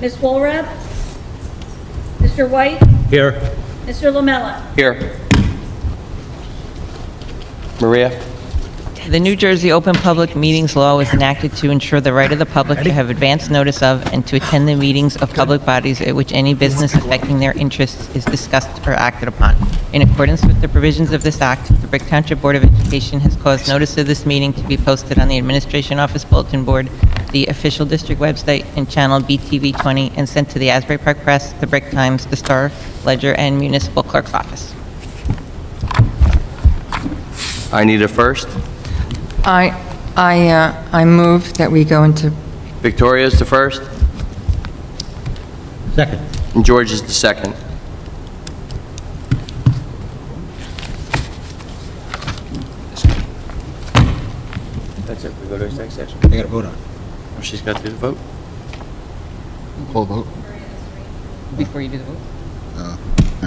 Ms. Woolrab? Mr. White? Here. Mr. Lamella? Here. Maria? The New Jersey Open Public Meetings Law was enacted to ensure the right of the public to have advance notice of and to attend the meetings of public bodies at which any business affecting their interests is discussed or acted upon. In accordance with the provisions of this act, the Brick Township Board of Education has caused notice of this meeting to be posted on the Administration Office Bulletin Board, the official district website, and channel BTV 20, and sent to the Asbury Park Press, the Brick Times, the Star, Ledger, and Municipal Clerk's Office. I need a first. I move that we go into, Victoria's the first, Second. and George is the second. That's it. We go to executive session. I got to vote on it. Oh, she's got to do the vote. Call the vote. Before you do the vote.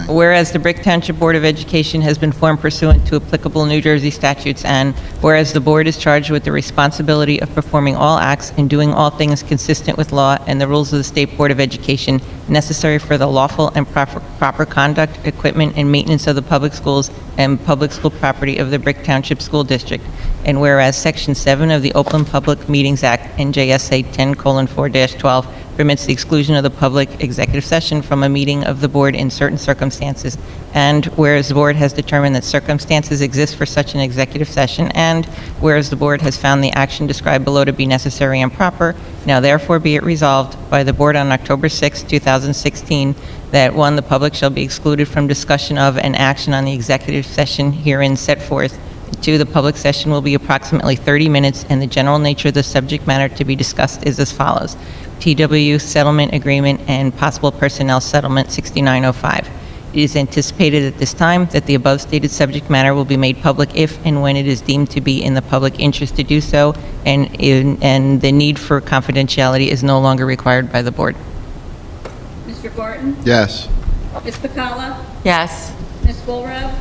Whereas the Brick Township Board of Education has been formed pursuant to applicable New Jersey statutes, and whereas the board is charged with the responsibility of performing all acts and doing all things consistent with law and the rules of the State Board of Education necessary for the lawful and proper conduct, equipment, and maintenance of the public schools and public school property of the Brick Township School District, and whereas Section 7 of the Open Public Meetings Act, NJSA 10:4-12, permits the exclusion of the public executive session from a meeting of the board in certain circumstances, and whereas the board has determined that circumstances exist for such an executive session, and whereas the board has found the action described below to be necessary and proper, now therefore be it resolved by the board on October 6, 2016, that 1, the public shall be excluded from discussion of and action on the executive session herein set forth. 2, the public session will be approximately 30 minutes, and the general nature of the subject matter to be discussed is as follows: TW settlement agreement and possible personnel settlement 6905. It is anticipated at this time that the above stated subject matter will be made public if and when it is deemed to be in the public interest to do so, and the need for confidentiality is no longer required by the board. Mr. Barton? Yes. Ms. Pacala? yes. Ms. Woolrab?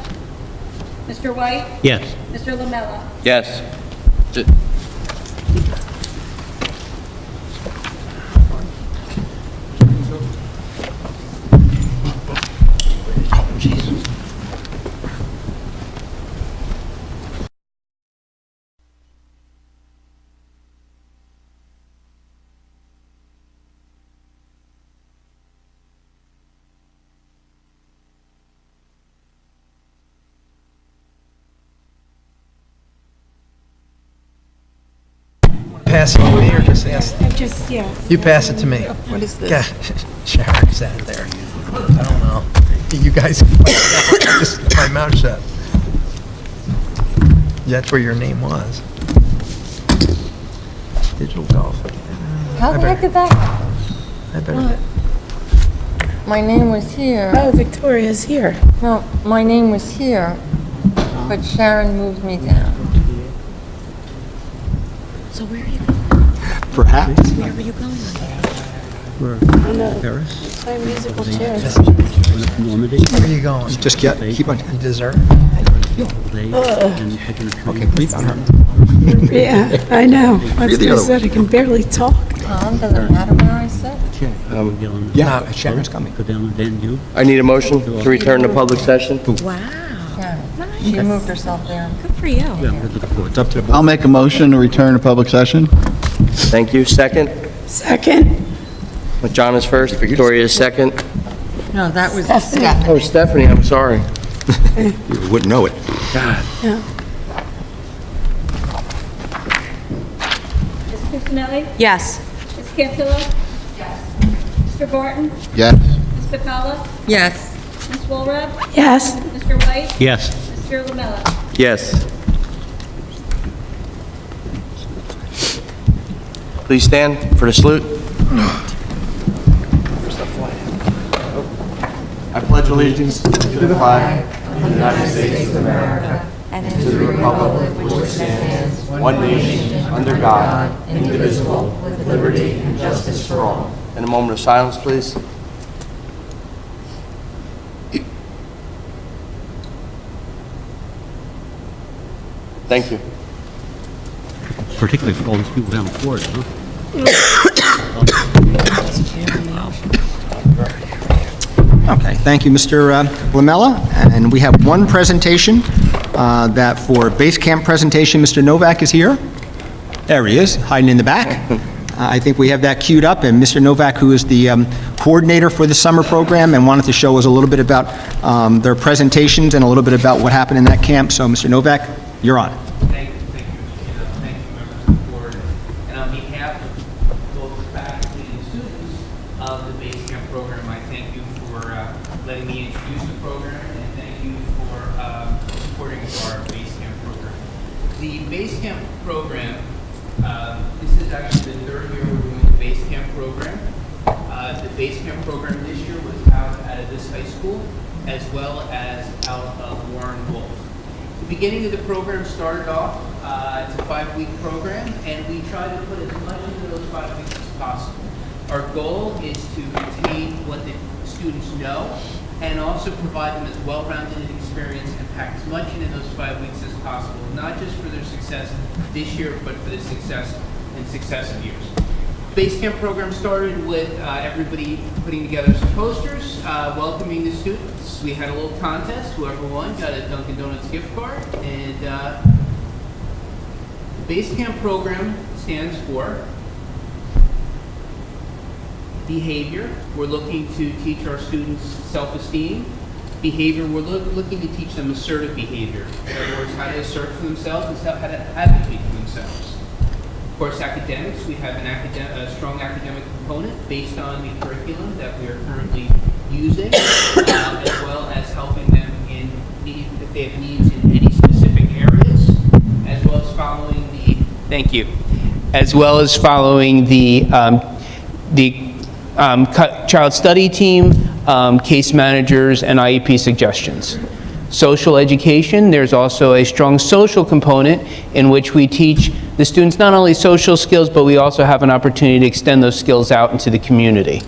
Mr. White? Yes. Mr. Lamella? Yes. Pass it to me or just ask? Just, yeah. You pass it to me. What is this? God, Sharon sat there. I don't know. You guys can find out. Just keep my mouth shut. That's where your name was. Digital golf. How the heck did that, I better. my name was here. Oh, Victoria's here. No, my name was here, but Sharon moved me down. So where are you, Perhaps. where are you going? Paris. Play musical chairs. Normandy. Where are you going? Just keep on. Dessert? Okay, please. Yeah, I know. I was the gonna other say, I can barely talk. Tom, does it matter where I sit? Yeah, Sharon's coming. Go down the Dan I need a motion to return to public session. Wow. Sharon. She moved herself down. Good for you. It's up to the board. I'll make a motion to return to public session. Thank you. Second. Second. John is first. Victoria is second. No, that was Stephanie. Oh, Stephanie, I'm sorry. You wouldn't know it. God. Yeah. Ms. Cusinelli? Yes. Ms. Cantillo? Yes. Mr. Barton? Yes. Ms. Pacala? Yes. Ms. Woolrab? Yes. Mr. White? Yes. Mr. Lamella? Yes. Please stand for the salute. I pledge allegiance to the flag of the United States of America and to the republic for which it stands, one nation, under God, indivisible, with liberty and justice for all. And a moment of silence, please. Thank you. Particularly for all these people down in Florida, huh? Okay, thank you, Mr. Lamella. And we have one presentation, that for base camp presentation, Mr. Novak is here. There he is, hiding in the back. I think we have that queued up, and Mr. Novak, who is the coordinator for the summer program, and wanted to show us a little bit about their presentations and a little bit about what happened in that camp. So, Mr. Novak, you're on. Thank you, Mr. Chairman. Thank you, members of the board. And on behalf of both the faculty and students of the base camp program, I thank you for letting me introduce the program, and thank you for supporting our base camp program. The base camp program, this is actually the third year we're doing the base camp program. The base camp program this year was out of this high school, as well as out of Warren Wolf. The beginning of the program started off, it's a 5-week program, and we tried to put as much into those 5 weeks as possible. Our goal is to retain what the students know, and also provide them as well-rounded an experience and pack as much into those 5 weeks as possible, not just for their success this year, but for the success in successive years. Base camp program started with everybody putting together some posters, welcoming the students. We had a little contest. Whoever won got a Dunkin' Donuts gift card. And the base camp program stands for behavior. We're looking to teach our students self-esteem. Behavior, we're looking to teach them assertive behavior. In other words, how to assert for themselves and how to advocate for themselves. Of course, academics, we have a strong academic component based on the curriculum that we are currently using, as well as helping them if they have needs in any specific areas, as well as following the child study team, case managers, and IEP suggestions. Social education, there's also a strong social component in which we teach the students not only social skills, but we also have an opportunity to extend those skills out into the community.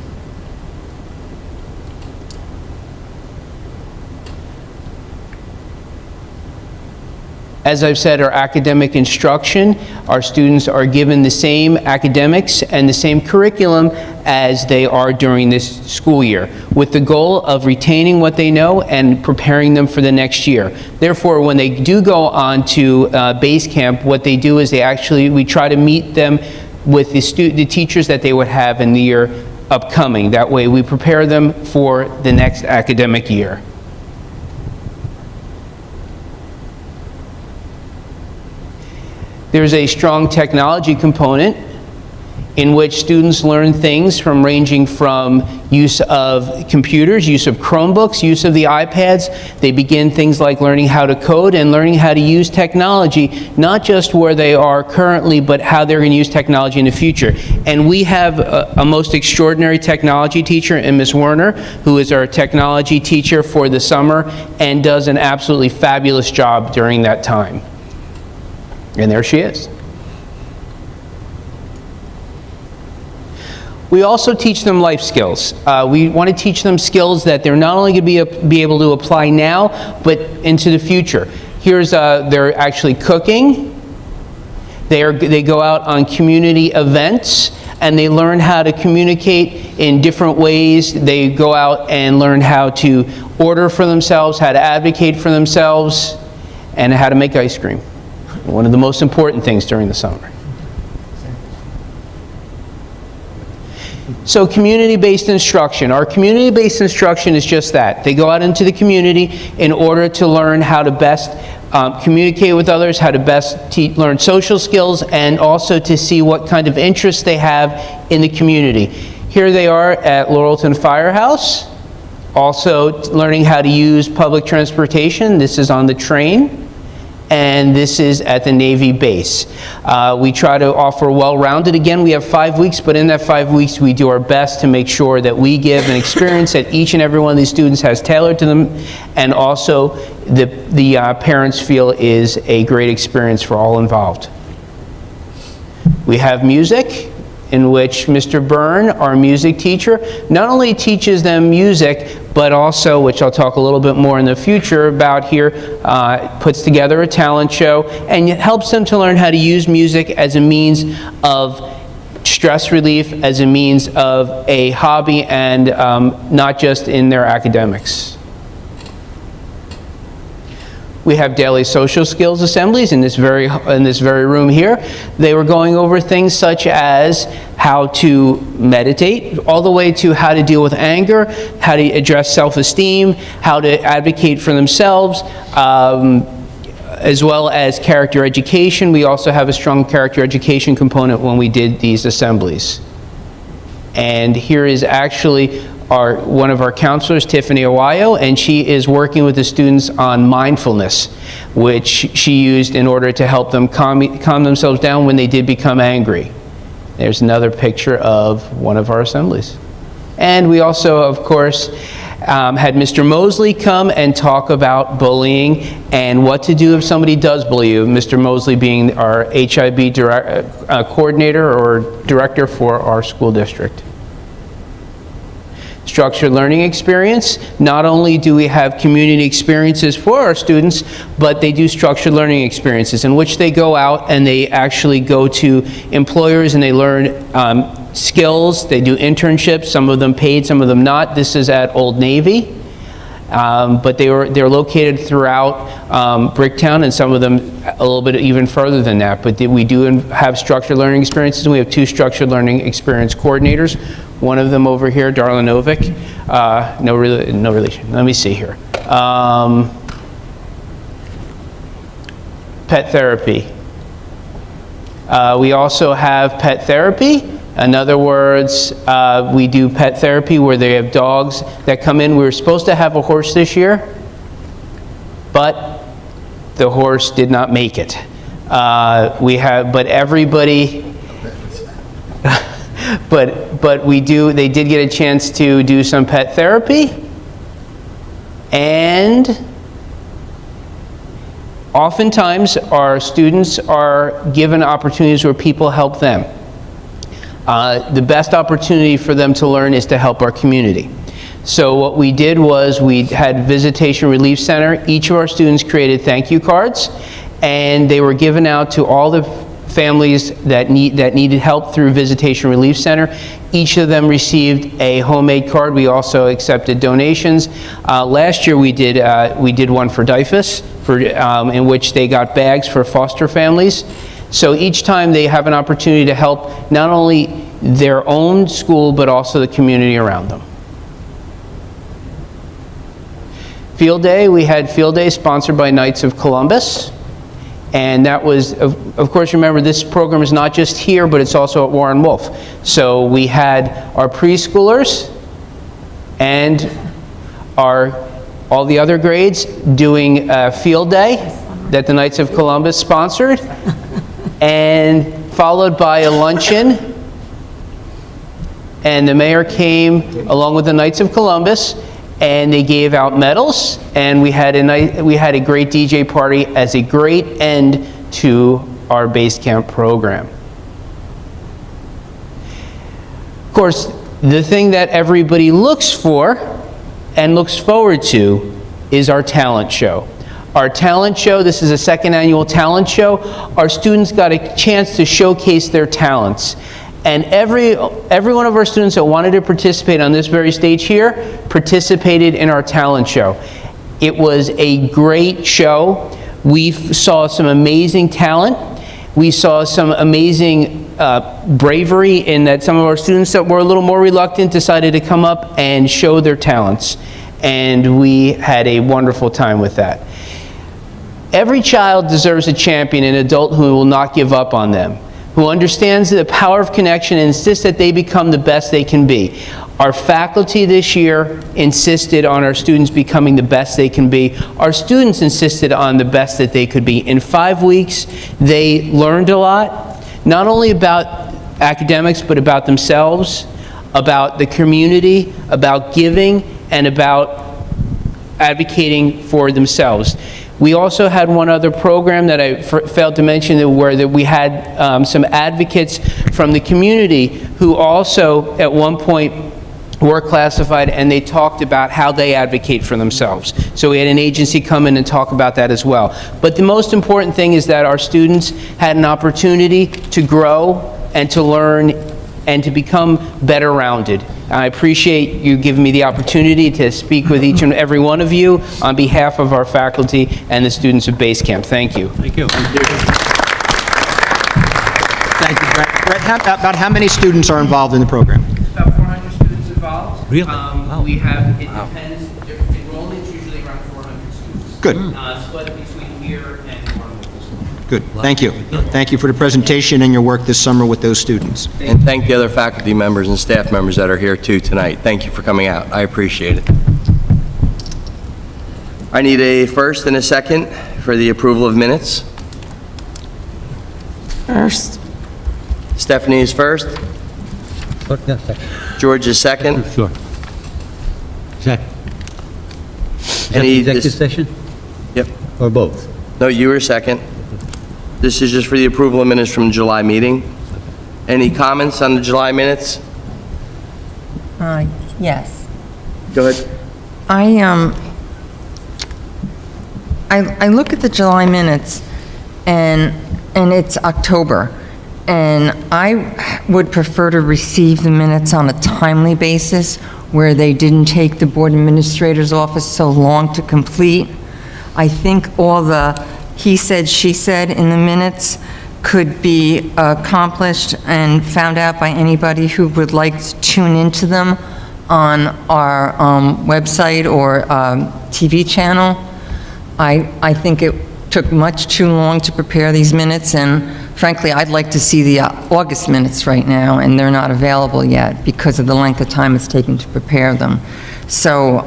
As I've said, our academic instruction, our students are given the same academics and the same curriculum as they are during this school year, with the goal of retaining what they know and preparing them for the next year. Therefore, when they do go on to base camp, what they do is we try to meet them with the teachers that they would have in the year upcoming. That way, we prepare them for the next academic year. There's a strong technology component in which students learn things ranging from use of computers, use of Chromebooks, use of the iPads. They begin things like learning how to code and learning how to use technology, not just where they are currently, but how they're going to use technology in the future. And we have a most extraordinary technology teacher in Ms. Werner, who is our technology teacher for the summer and does an absolutely fabulous job during that time. And there she is. We also teach them life skills. We want to teach them skills that they're not only going to be able to apply now, but into the future. They're actually cooking. They go out on community events, and they learn how to communicate in different ways. They go out and learn how to order for themselves, how to advocate for themselves, and how to make ice cream. One of the most important things during the summer. So community-based instruction. Our community-based instruction is just that. They go out into the community in order to learn how to best communicate with others, how to best learn social skills, and also to see what kind of interests they have in the community. Here they are at Laurelton Firehouse, also learning how to use public transportation. This is on the train. And this is at the Navy base. We try to offer well-rounded. Again, we have 5 weeks, but in that 5 weeks, we do our best to make sure that we give an experience that each and every one of these students has tailored to them, and also the parents feel is a great experience for all involved. We have music, in which Mr. Byrne, our music teacher, not only teaches them music, but also, which I'll talk a little bit more in the future about here, puts together a talent show and helps them to learn how to use music as a means of stress relief as a means of a hobby and not just in their academics. We have daily social skills assemblies in this very room here. They were going over things such as how to meditate, all the way to how to deal with anger, how to address self-esteem, how to advocate for themselves, as well as character education. We also have a strong character education component when we did these assemblies. And here is actually one of our counselors, Tiffany Awayo, and she is working with the students on mindfulness, which she used in order to help them calm themselves down when they did become angry. There's another picture of one of our assemblies. And we also, of course, had Mr. Mosley come and talk about bullying and what to do if somebody does bully you, Mr. Mosley being our HIB coordinator or director for our school district. Structured learning experience. Not only do we have community experiences for our students, but they do structured learning experiences in which they go out and they actually go to employers and they learn skills. They do internships, some of them paid, some of them not. This is at Old Navy. But they're located throughout Bricktown, and some of them a little bit even further than that. But we do have structured learning experiences. We have 2 structured learning experience coordinators. One of them over here, Darla Novick. No relation. Let me see here. Pet therapy. We also have pet therapy. In other words, we do pet therapy where they have dogs that come in. We were supposed to have a horse this year, but the horse did not make it. But everybody, they did get a chance to do some pet therapy, and oftentimes our students are given opportunities where people help them. The best opportunity for them to learn is to help our community. So what we did was we had Visitation Relief Center. Each of our students created thank you cards, and they were given out to all the families that needed help through Visitation Relief Center. Each of them received a homemade card. We also accepted donations. Last year we did one for DIFUS, in which they got bags for foster families. So each time they have an opportunity to help not only their own school, but also the community around them. Field Day, we had Field Day sponsored by Knights of Columbus. And that was, of course, remember this program is not just here, but it's also at Warren Wolf. So we had our preschoolers and all the other grades doing Field Day that the Knights of Columbus sponsored. And followed by a luncheon, and the mayor came along with the Knights of Columbus, and they gave out medals, and we had a great DJ party as a great end to our base camp program. Of course, the thing that everybody looks for and looks forward to is our talent show. Our talent show, this is a 2nd annual talent show. Our students got a chance to showcase their talents. And every one of our students that wanted to participate on this very stage here participated in our talent show. It was a great show. We saw some amazing talent. We saw some amazing bravery in that some of our students that were a little more reluctant decided to come up and show their talents. And we had a wonderful time with that. Every child deserves a champion, an adult who will not give up on them, who understands the power of connection and insists that they become the best they can be. Our faculty this year insisted on our students becoming the best they can be. Our students insisted on the best that they could be. In 5 weeks, they learned a lot, not only about academics, but about themselves, about the community, about giving, and about advocating for themselves. We also had one other program that I failed to mention where we had some advocates from the community who also at one point were classified, and they talked about how they advocate for themselves. So we had an agency come in and talk about that as well. But the most important thing is that our students had an opportunity to grow and to learn and to become better rounded. I appreciate you giving me the opportunity to speak with each and every one of you on behalf of our faculty and the students of Base Camp. Thank you. Thank you. Thank you, Brett. Brett, about how many students are involved in the program? About 400 students involved. Really? Wow. We have, it depends, enrollment's usually around 400 students. Good. Split between here and Normal. Good. Thank you. Thank you for the presentation and your work this summer with those students. And thank the other faculty members and staff members that are here too tonight. Thank you for coming out. I appreciate it. I need a first and a second for the approval of minutes. First. Stephanie is first. Yeah, second. George is second. Sure. Second. Is that Any the executive dis- session Yep. or both? No, you were second. This is just for the approval of minutes from the July meeting. Any comments on the July minutes? Yes. Go ahead. I look at the July minutes, and it's October, and I would prefer to receive the minutes on a timely basis, where they didn't take the board administrator's office so long to complete. I think all the he said, she said in the minutes could be accomplished and found out by anybody who would like to tune into them on our website or TV channel. I think it took much too long to prepare these minutes, and frankly, I'd like to see the August minutes right now, and they're not available yet because of the length of time it's taken to prepare them. So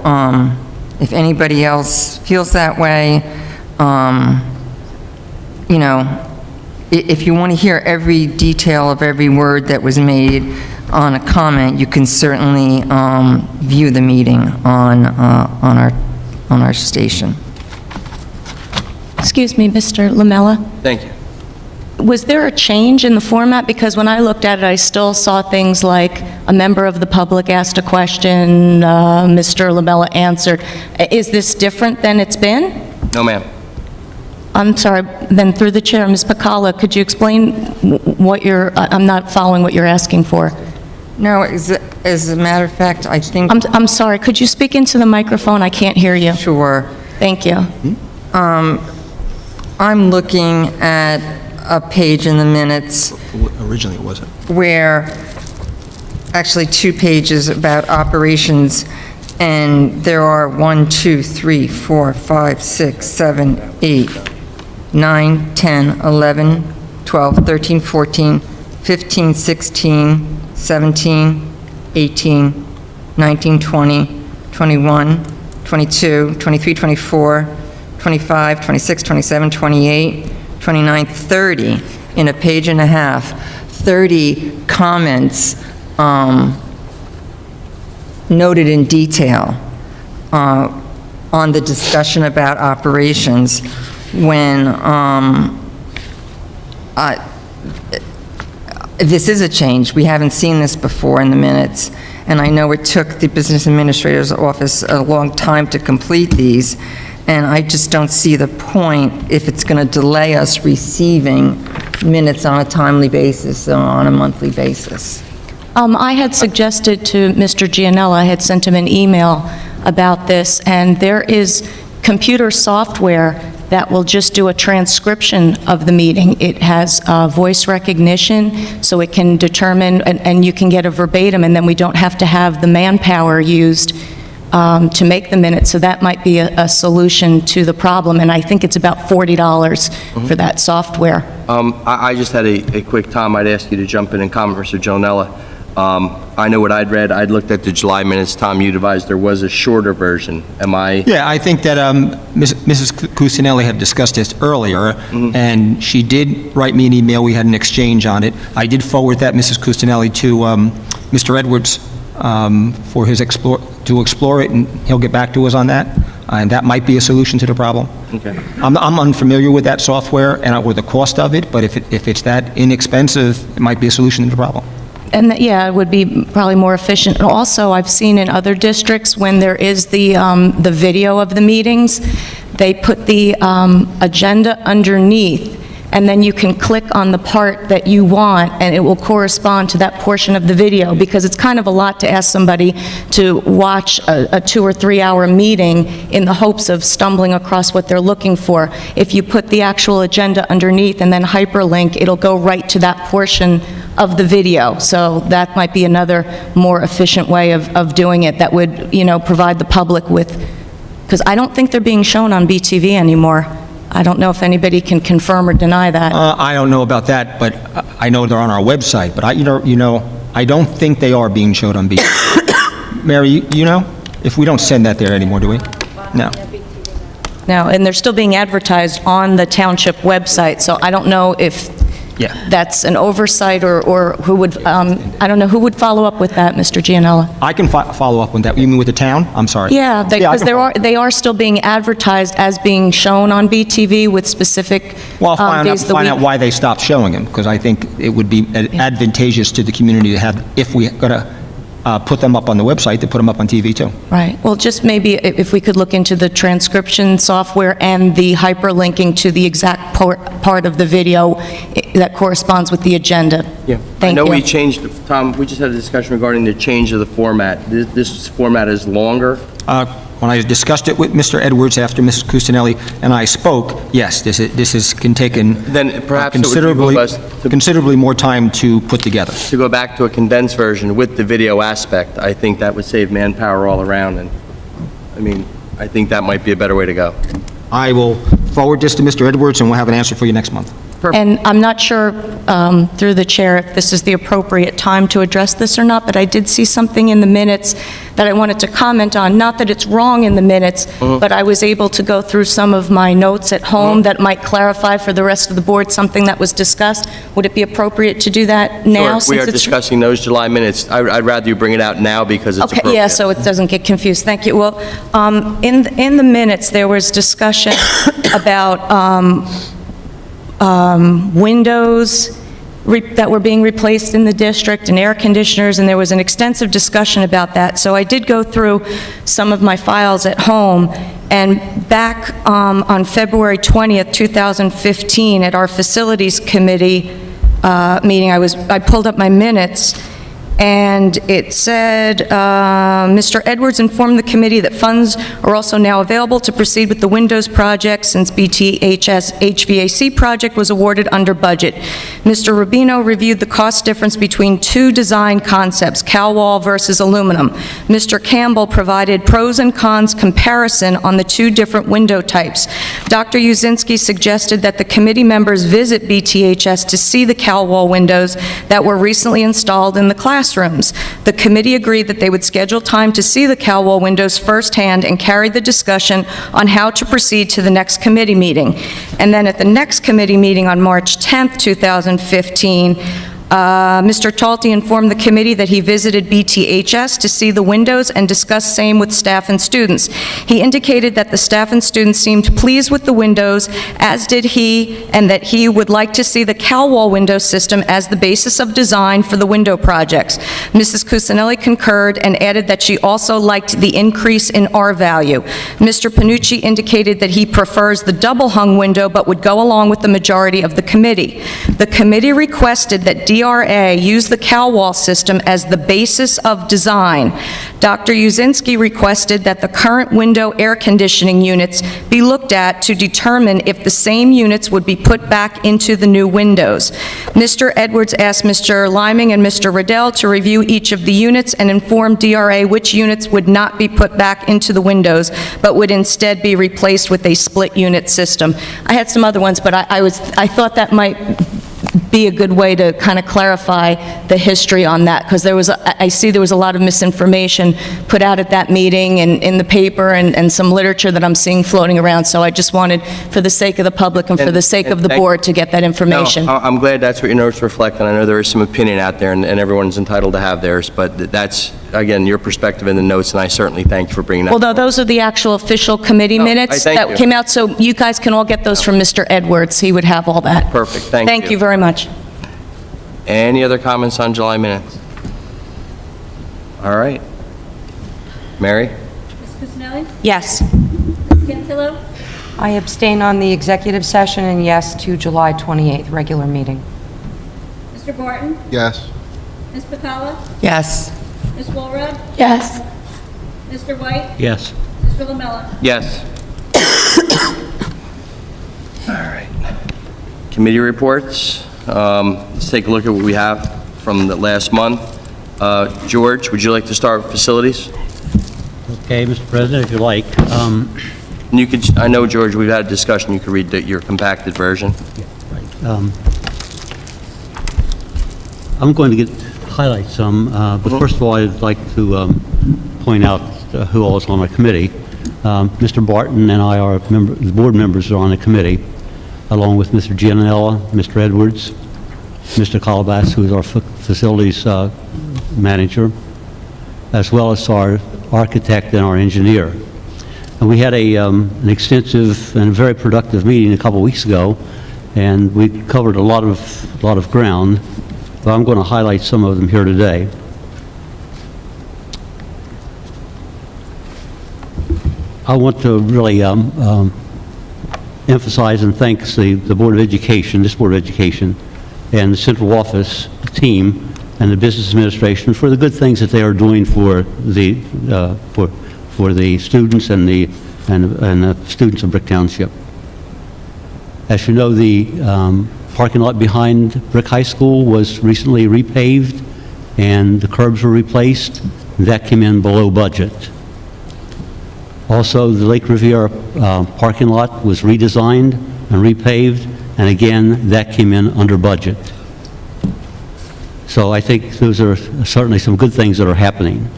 if anybody else feels that way, you know, if you want to hear every detail of every word that was made on a comment, you can certainly view the meeting on our station. Excuse me, Mr. Lamella. Thank you. Was there a change in the format? Because when I looked at it, I still saw things like a member of the public asked a question, Mr. Lamella answered. Is this different than it's been? No, ma'am. I'm sorry, then through the chair, Ms. Pacala, could you explain what I'm not following what you're asking for. No, as a matter of fact, I think... I'm sorry, could you speak into the microphone? I can't hear you. Sure. Thank you. I'm looking at a page in the minutes Originally, it wasn't. where, actually 2 pages about operations, and there are 1, 2, 3, 4, 5, 6, 7, 8, 9, 10, 11, 12, 13, 14, 15, 16, 17, 18, 19, 20, 21, 22, 23, 24, 25, 26, 27, 28, 29, 30, in a page and a half, 30 comments noted in detail on the discussion about operations when this is a change. We haven't seen this before in the minutes, and I know it took the business administrator's office a long time to complete these, and I just don't see the point if it's going to delay us receiving minutes on a timely basis or on a monthly basis. I had suggested to Mr. Gianella, I had sent him an email about this, and there is computer software that will just do a transcription of the meeting. It has voice recognition, so it can determine, and you can get a verbatim, and then we don't have to have the manpower used to make the minutes, so that might be a solution to the problem, and I think it's about $40 for that software. I just had a quick, Tom, I'd ask you to jump in and comment, Mr. Jonella. I know what I'd read. I'd looked at the July minutes. Tom, you advised there was a shorter version. Am I? Yeah, I think that Mrs. Cusinelli had discussed this earlier, and she did write me an email. We had an exchange on it. I did forward that, Mrs. Cusinelli, to Mr. Edwards for his to explore it, and he'll get back to us on that. And that might be a solution to the problem. Okay. I'm unfamiliar with that software and with the cost of it, but if it's that inexpensive, it might be a solution to the problem. And yeah, it would be probably more efficient. And also, I've seen in other districts, when there is the video of the meetings, they put the agenda underneath and then you can click on the part that you want, and it will correspond to that portion of the video, because it's kind of a lot to ask somebody to watch a 2 or 3 hour meeting in the hopes of stumbling across what they're looking for. If you put the actual agenda underneath and then hyperlink, it'll go right to that portion of the video. So that might be another more efficient way of doing it that would, provide the public with, because I don't think they're being shown on BTV anymore. I don't know if anybody can confirm or deny that. I don't know about that, but I know they're on our website, but I don't think they are being showed on BTV. Mary, you know? If we don't send that there anymore, do we? No. No, and they're still being advertised on the township website, so I don't know if that's an oversight or who would, I don't know, who would follow up with that, Mr. Gianella? I can follow up with that. You mean with the town? I'm sorry. Yeah, I because can they are still being advertised as being shown on BTV with specific Well, I'll days of the find out week. why they stopped showing them, because I think it would be advantageous to the community to have, if we got to put them up on the website, to put them up on TV too. Right. Well, just maybe if we could look into the transcription software and the hyperlinking to the exact part of the video that corresponds with the agenda. Yeah. Thank I know you. we changed, Tom, we just had a discussion regarding the change of the format. This format is longer. When I discussed it with Mr. Edwards after Mrs. Cusinelli and I spoke, yes, this can take Then perhaps it would behoove us considerably more time to put together. to go back to a condensed version with the video aspect. I think that would save manpower all around, and, I think that might be a better way to go. I will forward this to Mr. Edwards, and we'll have an answer for you next month. And I'm not sure, through the chair, if this is the appropriate time to address this or not, but I did see something in the minutes that I wanted to comment on. Not that it's wrong in the minutes, but I was able to go through some of my notes at home that might clarify for the rest of the board something that was discussed. Would it be appropriate to do that now? Sure, we are since it's- discussing those July minutes. I'd rather you bring it out now because it's Okay, appropriate. yeah, so it doesn't get confused. Thank you. Well, in the minutes, there was discussion about windows that were being replaced in the district and air conditioners, and there was an extensive discussion about that. So I did go through some of my files at home, and back on February 20th, 2015, at our Facilities Committee meeting, I pulled up my minutes, and it said, Mr. Edwards informed the committee that funds are also now available to proceed with the windows project since BTHS HVAC project was awarded under budget. Mr. Rubino reviewed the cost difference between two design concepts, CalWall versus aluminum. Mr. Campbell provided pros and cons comparison on the two different window types. Dr. Uzinski suggested that the committee members visit BTHS to see the CalWall windows that were recently installed in the classrooms. The committee agreed that they would schedule time to see the CalWall windows firsthand and carried the discussion on how to proceed to the next committee meeting. And then at the next committee meeting on March 10th, 2015, Mr. Talty informed the committee that he visited BTHS to see the windows and discuss same with staff and students. He indicated that the staff and students seemed pleased with the windows, as did he, and that he would like to see the CalWall window system as the basis of design for the window projects. Mrs. Cusinelli concurred and added that she also liked the increase in R value. Mr. Panucci indicated that he prefers the double-hung window but would go along with the majority of the committee. The committee requested that DRA use the CalWall system as the basis of design. Dr. Uzinski requested that the current window air conditioning units be looked at to determine if the same units would be put back into the new windows. Mr. Edwards asked Mr. Liming and Mr. Riddell to review each of the units and inform DRA which units would not be put back into the windows, but would instead be replaced with a split unit system. I had some other ones, but I thought that might be a good way to kind of clarify the history on that, because I see there was a lot of misinformation put out at that meeting and in the paper and some literature that I'm seeing floating around, so I just wanted, for the sake of the public and for the sake of the board, to get that information. No, I'm glad that's what your notes reflect, and I know there is some opinion out there, and everyone's entitled to have theirs, but that's, again, your perspective in the notes, and I certainly thank you for bringing that. Although those are the actual official committee minutes thank that you. came out, so you guys can all get those from Mr. Edwards. He would have all that. Perfect, thank you. Thank you very much. Any other comments on July minutes? All right. Mary? Ms. Cusinelli? Yes. Ms. Cantillo? I abstain on the executive session and yes to July 28th, regular meeting. Mr. Barton? Yes. Ms. Patala? Yes. Ms. Walrod? Yes. Mr. White? Yes. Mr. Lamella? Yes. All right. Committee reports. Let's take a look at what we have from the last month. George, would you like to start with facilities? Okay, Mr. President, if you like. And you could, I know, George, we've had a discussion. You could read your compacted version. I'm going to highlight some, but first of all, I'd like to point out who all is on my committee. Mr. Barton and I are the board members are on the committee, along with Mr. Gianella, Mr. Edwards, Mr. Calabas, who is our facilities manager, as well as our architect and our engineer. And we had an extensive and very productive meeting a couple weeks ago, and we covered a lot of ground. But I'm going to highlight some of them here today. I want to really emphasize and thank the Board of Education, this Board of Education, and the central office team and the business administration for the good things that they are doing for the students and the students of Brick Township. As you know, the parking lot behind Brick High School was recently repaved, and the curbs were replaced. That came in below budget. Also, the Lake Riviera parking lot was redesigned and repaved, and again, that came in under budget. So I think those are certainly some good things that are happening.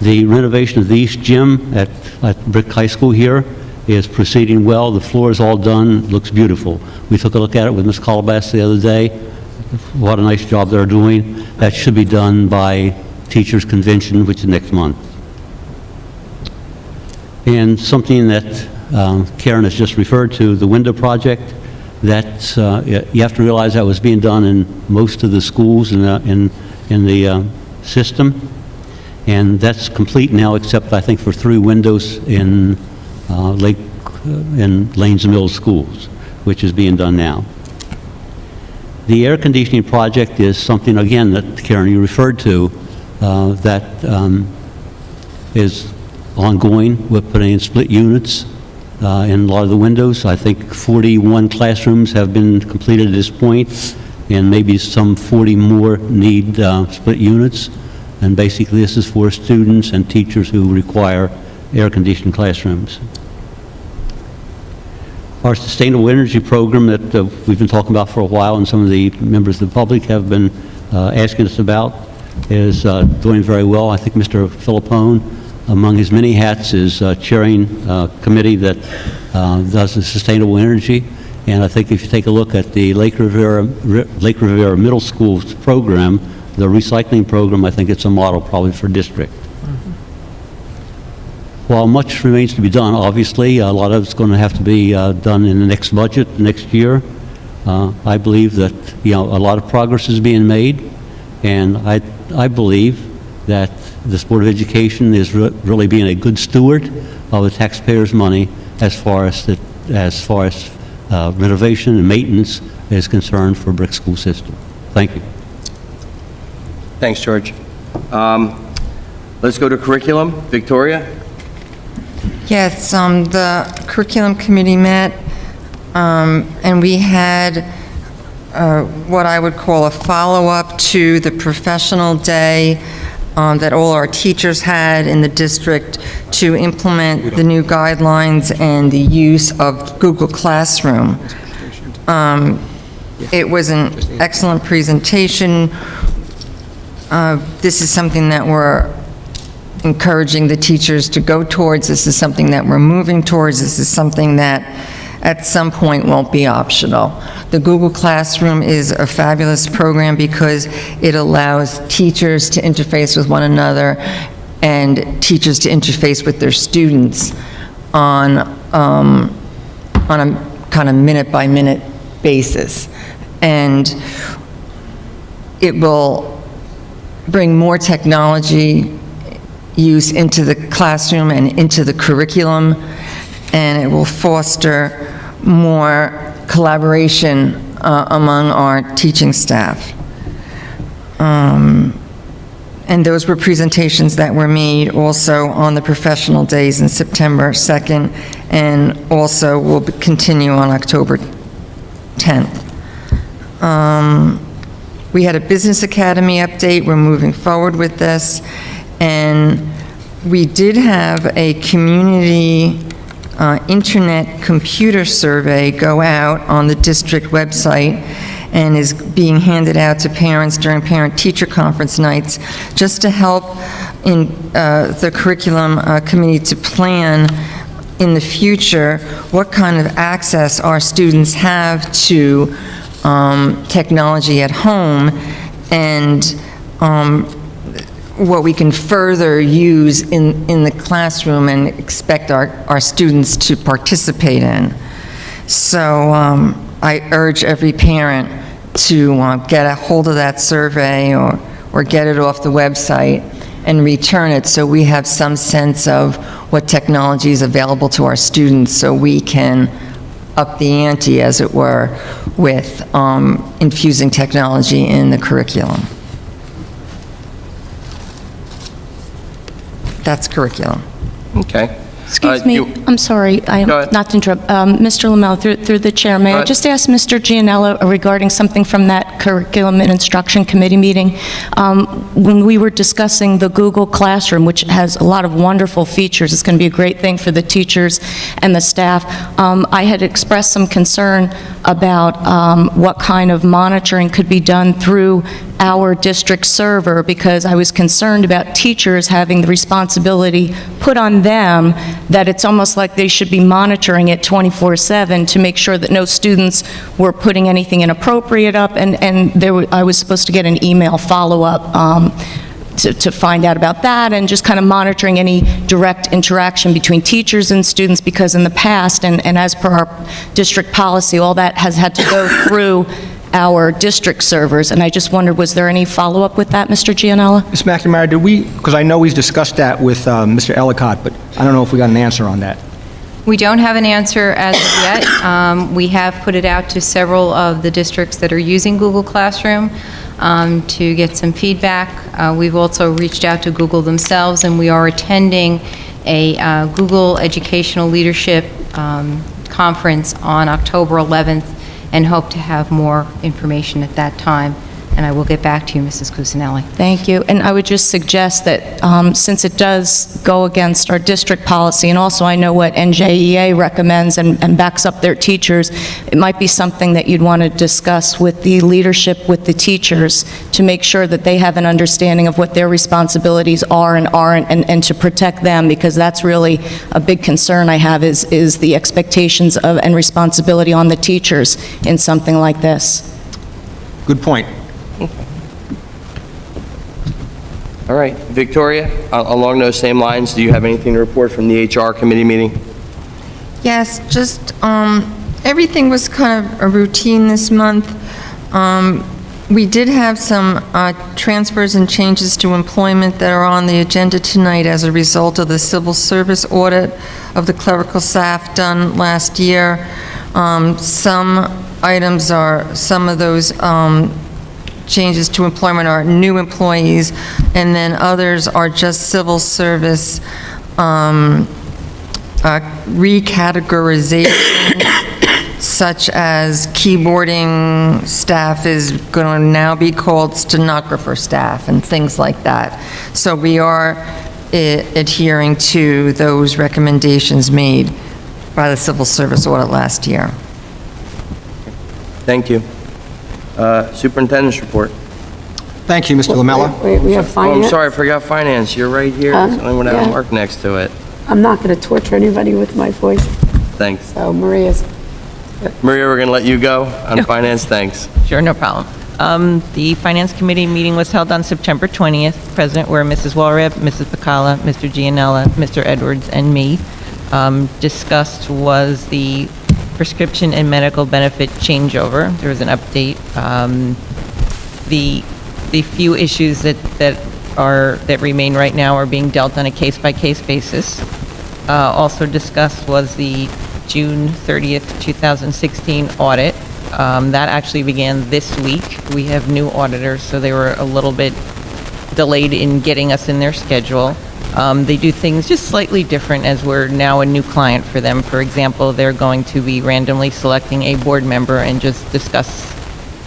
The renovation of the East Gym at Brick High School here is proceeding well. The floor is all done, looks beautiful. We took a look at it with Ms. Calabas the other day. What a nice job they're doing. That should be done by Teachers' Convention, which is next month. And something that Karen has just referred to, the window project, that you have to realize that was being done in most of the schools in the system. And that's complete now, except I think for 3 windows in Lanes Mill schools, which is being done now. The air conditioning project is something, again, that Karen, you referred to, that is ongoing. We're putting in split units in a lot of the windows. I think 41 classrooms have been completed at this point, and maybe some 40 more need split units. And basically, this is for students and teachers who require air-conditioned classrooms. Our sustainable energy program that we've been talking about for a while, and some of the members of the public have been asking us about, is doing very well. I think Mr. Filippone, among his many hats, is chairing a committee that does the sustainable energy. And I think if you take a look at the Lake Riviera Middle School's program, the recycling program, I think it's a model probably for district. While much remains to be done, obviously, a lot of it's going to have to be done in the next budget, next year. I believe that, a lot of progress is being made, and I believe that this Board of Education is really being a good steward of the taxpayers' money as far as renovation and maintenance is concerned for Brick School System. Thank you. Thanks, George. Let's go to curriculum. Victoria? Yes, the curriculum committee met, and we had what I would call a follow-up to the professional day that all our teachers had in the district to implement the new guidelines and the use of Google Classroom. It was an excellent presentation. This is something that we're encouraging the teachers to go towards. This is something that we're moving towards. This is something that at some point won't be optional. The Google Classroom is a fabulous program because it allows teachers to interface with one another and teachers to interface with their students on a kind of minute-by-minute basis. And it will bring more technology use into the classroom and into the curriculum. and it will foster more collaboration among our teaching staff. And those were presentations that were made also on the professional days in September 2nd, and also will continue on October 10th. We had a Business Academy update. We're moving forward with this. And we did have a community internet computer survey go out on the district website and is being handed out to parents during parent-teacher conference nights, just to help in the curriculum committee to plan in the future what kind of access our students have to technology at home, and what we can further use in the classroom and expect our students to participate in. So I urge every parent to get a hold of that survey or get it off the website and return it, so we have some sense of what technology is available to our students, so we can up the ante, as it were, with infusing technology in the curriculum. That's curriculum. Okay. Excuse me, I'm sorry, Go ahead. not to interrupt. Mr. Lamel, through the chair, may I just ask Mr. Gianella regarding something from that Curriculum and Instruction Committee meeting? When we were discussing the Google Classroom, which has a lot of wonderful features, it's going to be a great thing for the teachers and the staff, I had expressed some concern about what kind of monitoring could be done through our district server, because I was concerned about teachers having the responsibility put on them that it's almost like they should be monitoring it 24/7 to make sure that no students were putting anything inappropriate up, and I was supposed to get an email follow-up to find out about that, and just kind of monitoring any direct interaction between teachers and students, because in the past, and as per our district policy, all that has had to go through our district servers, and I just wondered, was there any follow-up with that, Mr. Gianella? Ms. McNamara, did we, because I know we've discussed that with Mr. Ellicott, but I don't know if we got an answer on that. We don't have an answer as of yet. We have put it out to several of the districts that are using Google Classroom to get some feedback. We've also reached out to Google themselves, and we are attending a Google Educational Leadership Conference on October 11th, and hope to have more information at that time. And I will get back to you, Mrs. Cusinelli. Thank you. And I would just suggest that since it does go against our district policy, and also I know what NJEA recommends and backs up their teachers, it might be something that you'd want to discuss with the leadership, with the teachers, to make sure that they have an understanding of what their responsibilities are and aren't, and to protect them, because that's really a big concern I have, is the expectations of and responsibility on the teachers in something like this. Good point. All right, Victoria, along those same lines, do you have anything to report from the HR committee meeting? Yes, just everything was kind of a routine this month. We did have some transfers and changes to employment that are on the agenda tonight as a result of the civil service audit of the clerical staff done last year. Some of those changes to employment are new employees, and then others are just civil service recategorization, such as keyboarding staff is going to now be called stenographer staff and things like that. So we are adhering to those recommendations made by the civil service audit last year. Thank you. Superintendent's report. Thank you, Mr. Lamella. Wait, we have Oh, finance? I'm sorry, I forgot finance. You're right here. It's the only one that has a yeah. mark next to it. I'm not going to torture anybody with my voice, Thanks. so Maria's. Maria, we're going to let you go on finance. Thanks. Sure, no problem. The Finance Committee meeting was held on September 20th. Present were Mrs. Walrab, Mrs. Bacala, Mr. Gianella, Mr. Edwards, and me. Discussed was the prescription and medical benefit changeover. There was an update. The few issues that remain right now are being dealt on a case-by-case basis. Also discussed was the June 30th, 2016 audit. That actually began this week. We have new auditors, so they were a little bit delayed in getting us in their schedule. They do things just slightly different as we're now a new client for them. For example, they're going to be randomly selecting a board member and just discuss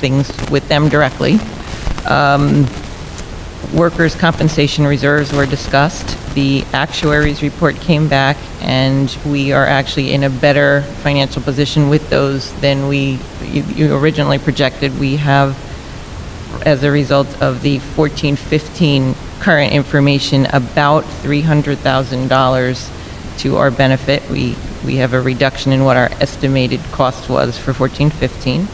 things with them directly. Workers' compensation reserves were discussed. The actuaries report came back, and we are actually in a better financial position with those than you originally projected. We have, as a result of the 14-15 current information, about $300,000 to our benefit. We have a reduction in what our estimated cost was for 14-15.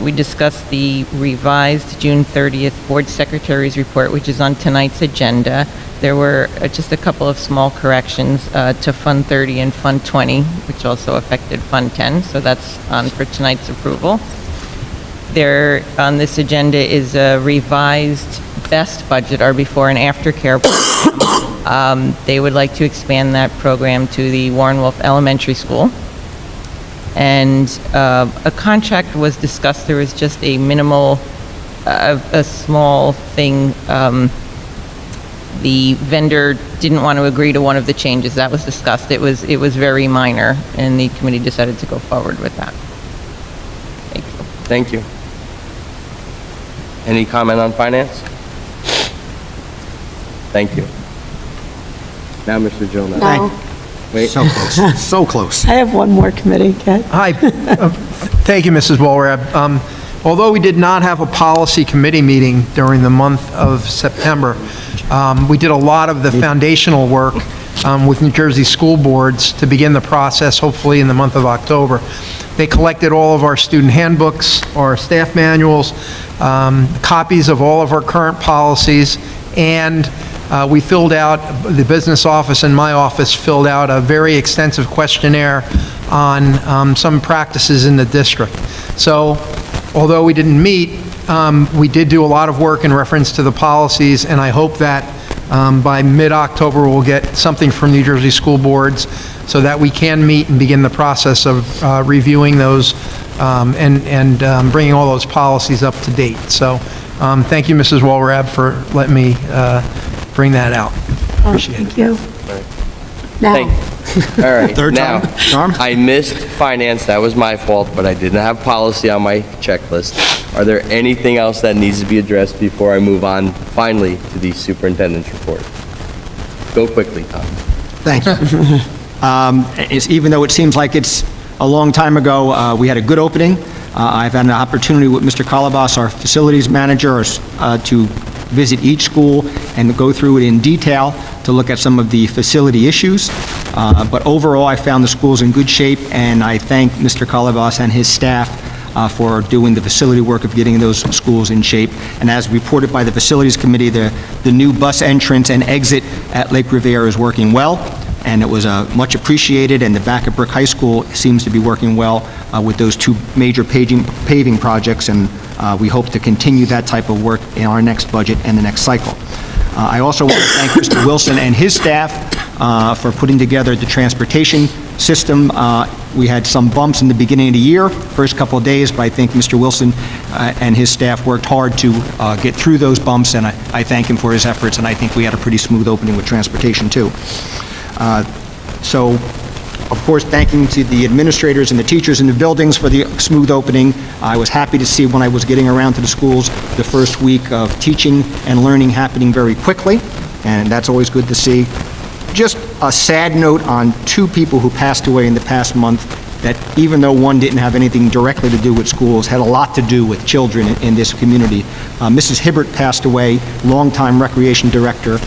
We discussed the revised June 30th Board Secretary's report, which is on tonight's agenda. There were just a couple of small corrections to Fund 30 and Fund 20, which also affected Fund 10, so that's on for tonight's approval. There, on this agenda, is a revised BEST budget, our before and after care program. They would like to expand that program to the Warren Wolf Elementary School. And a contract was discussed. There was just a minimal, a small thing. The vendor didn't want to agree to one of the changes. That was discussed. It was very minor, and the committee decided to go forward with that. Thank you. Thank you. Any comment on finance? Thank you. Now, Mr. Jones. No. Wait. So close, so close. I have one more committee, Ken. Hi. Thank you, Mrs. Walrab. Although we did not have a policy committee meeting during the month of September, we did a lot of the foundational work with New Jersey school boards to begin the process, hopefully in the month of October. They collected all of our student handbooks, our staff manuals, copies of all of our current policies, and we filled out, the business office and my office filled out a very extensive questionnaire on some practices in the district. So, although we didn't meet, we did do a lot of work in reference to the policies, and I hope that by mid-October we'll get something from New Jersey school boards so that we can meet and begin the process of reviewing those and bringing all those policies up to date. So, thank you, Mrs. Walrab, for letting me bring that out. Appreciate it. Thank you. Now, All right. Third now, time, Norm? I missed finance. That was my fault, but I didn't have policy on my checklist. Are there anything else that needs to be addressed before I move on, finally, to the superintendent's report? Go quickly, Tom. Thank you. Even though it seems like it's a long time ago, we had a good opening. I've had an opportunity with Mr. Calabas, our facilities manager, to visit each school and go through it in detail to look at some of the facility issues. But overall, I found the schools in good shape, and I thank Mr. Calabas and his staff for doing the facility work of getting those schools in shape. And as reported by the Facilities Committee, the new bus entrance and exit at Lake Revere is working well, and it was much appreciated, and the back of Brick High School seems to be working well with those two major paving projects, and we hope to continue that type of work in our next budget and the next cycle. I also want to thank Mr. Wilson and his staff for putting together the transportation system. We had some bumps in the beginning of the year, first couple of days, but I think Mr. Wilson and his staff worked hard to get through those bumps, and I thank him for his efforts, and I think we had a pretty smooth opening with transportation, too. So, of course, thanking to the administrators and the teachers in the buildings for the smooth opening. I was happy to see when I was getting around to the schools the first week of teaching and learning happening very quickly, and that's always good to see. Just a sad note on two people who passed away in the past month that, even though one didn't have anything directly to do with schools, had a lot to do with children in this community. Mrs. Hibbert passed away, longtime recreation director,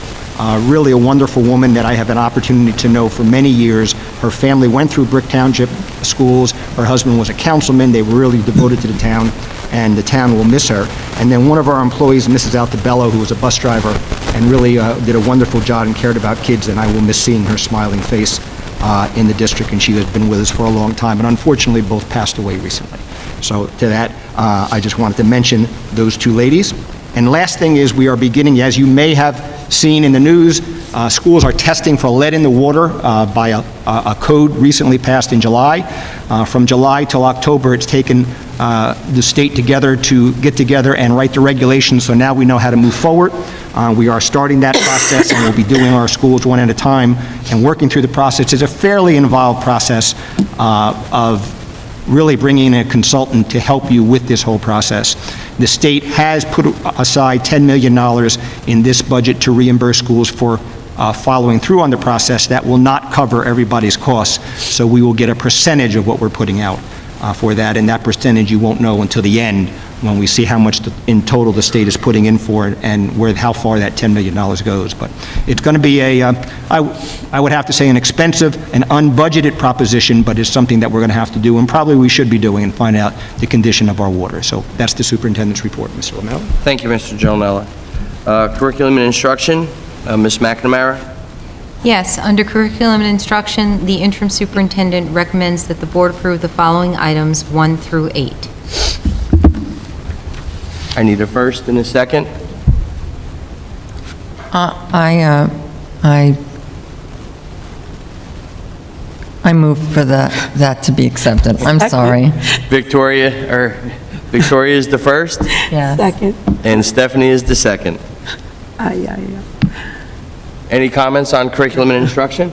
really a wonderful woman that I have an opportunity to know for many years. Her family went through Brick Township schools. Her husband was a councilman. They were really devoted to the town, and the town will miss her. And then one of our employees, Mrs. Altabello, who was a bus driver and really did a wonderful job and cared about kids, and I will miss seeing her smiling face in the district, and she has been with us for a long time, and unfortunately both passed away recently. So to that, I just wanted to mention those two ladies. And last thing is, we are beginning, as you may have seen in the news, Schools are testing for lead in the water by a code recently passed in July. From July till October, it's taken the state together to get together and write the regulations, so now we know how to move forward. We are starting that process, and we'll be doing our schools one at a time and working through the process. It's a fairly involved process of really bringing in a consultant to help you with this whole process. The state has put aside $10 million in this budget to reimburse schools for following through on the process. That will not cover everybody's costs, so we will get a percentage of what we're putting out for that, and that percentage you won't know until the end when we see how much in total the state is putting in for it and how far that $10 million goes. But it's going to be I would have to say an expensive and unbudgeted proposition, but it's something that we're going to have to do, and probably we should be doing, and find out the condition of our water. So that's the superintendent's report, Mr. Lamella. Thank you, Mr. Gianella. Curriculum and instruction, Ms. McNamara. Yes, under curriculum and instruction, the interim superintendent recommends that the board approve the following items 1 through 8. I need a first and a second. I move for that to be accepted. I'm sorry. Victoria is the first, Yeah. Second. and Stephanie is the second. Yeah. Any comments on curriculum and instruction?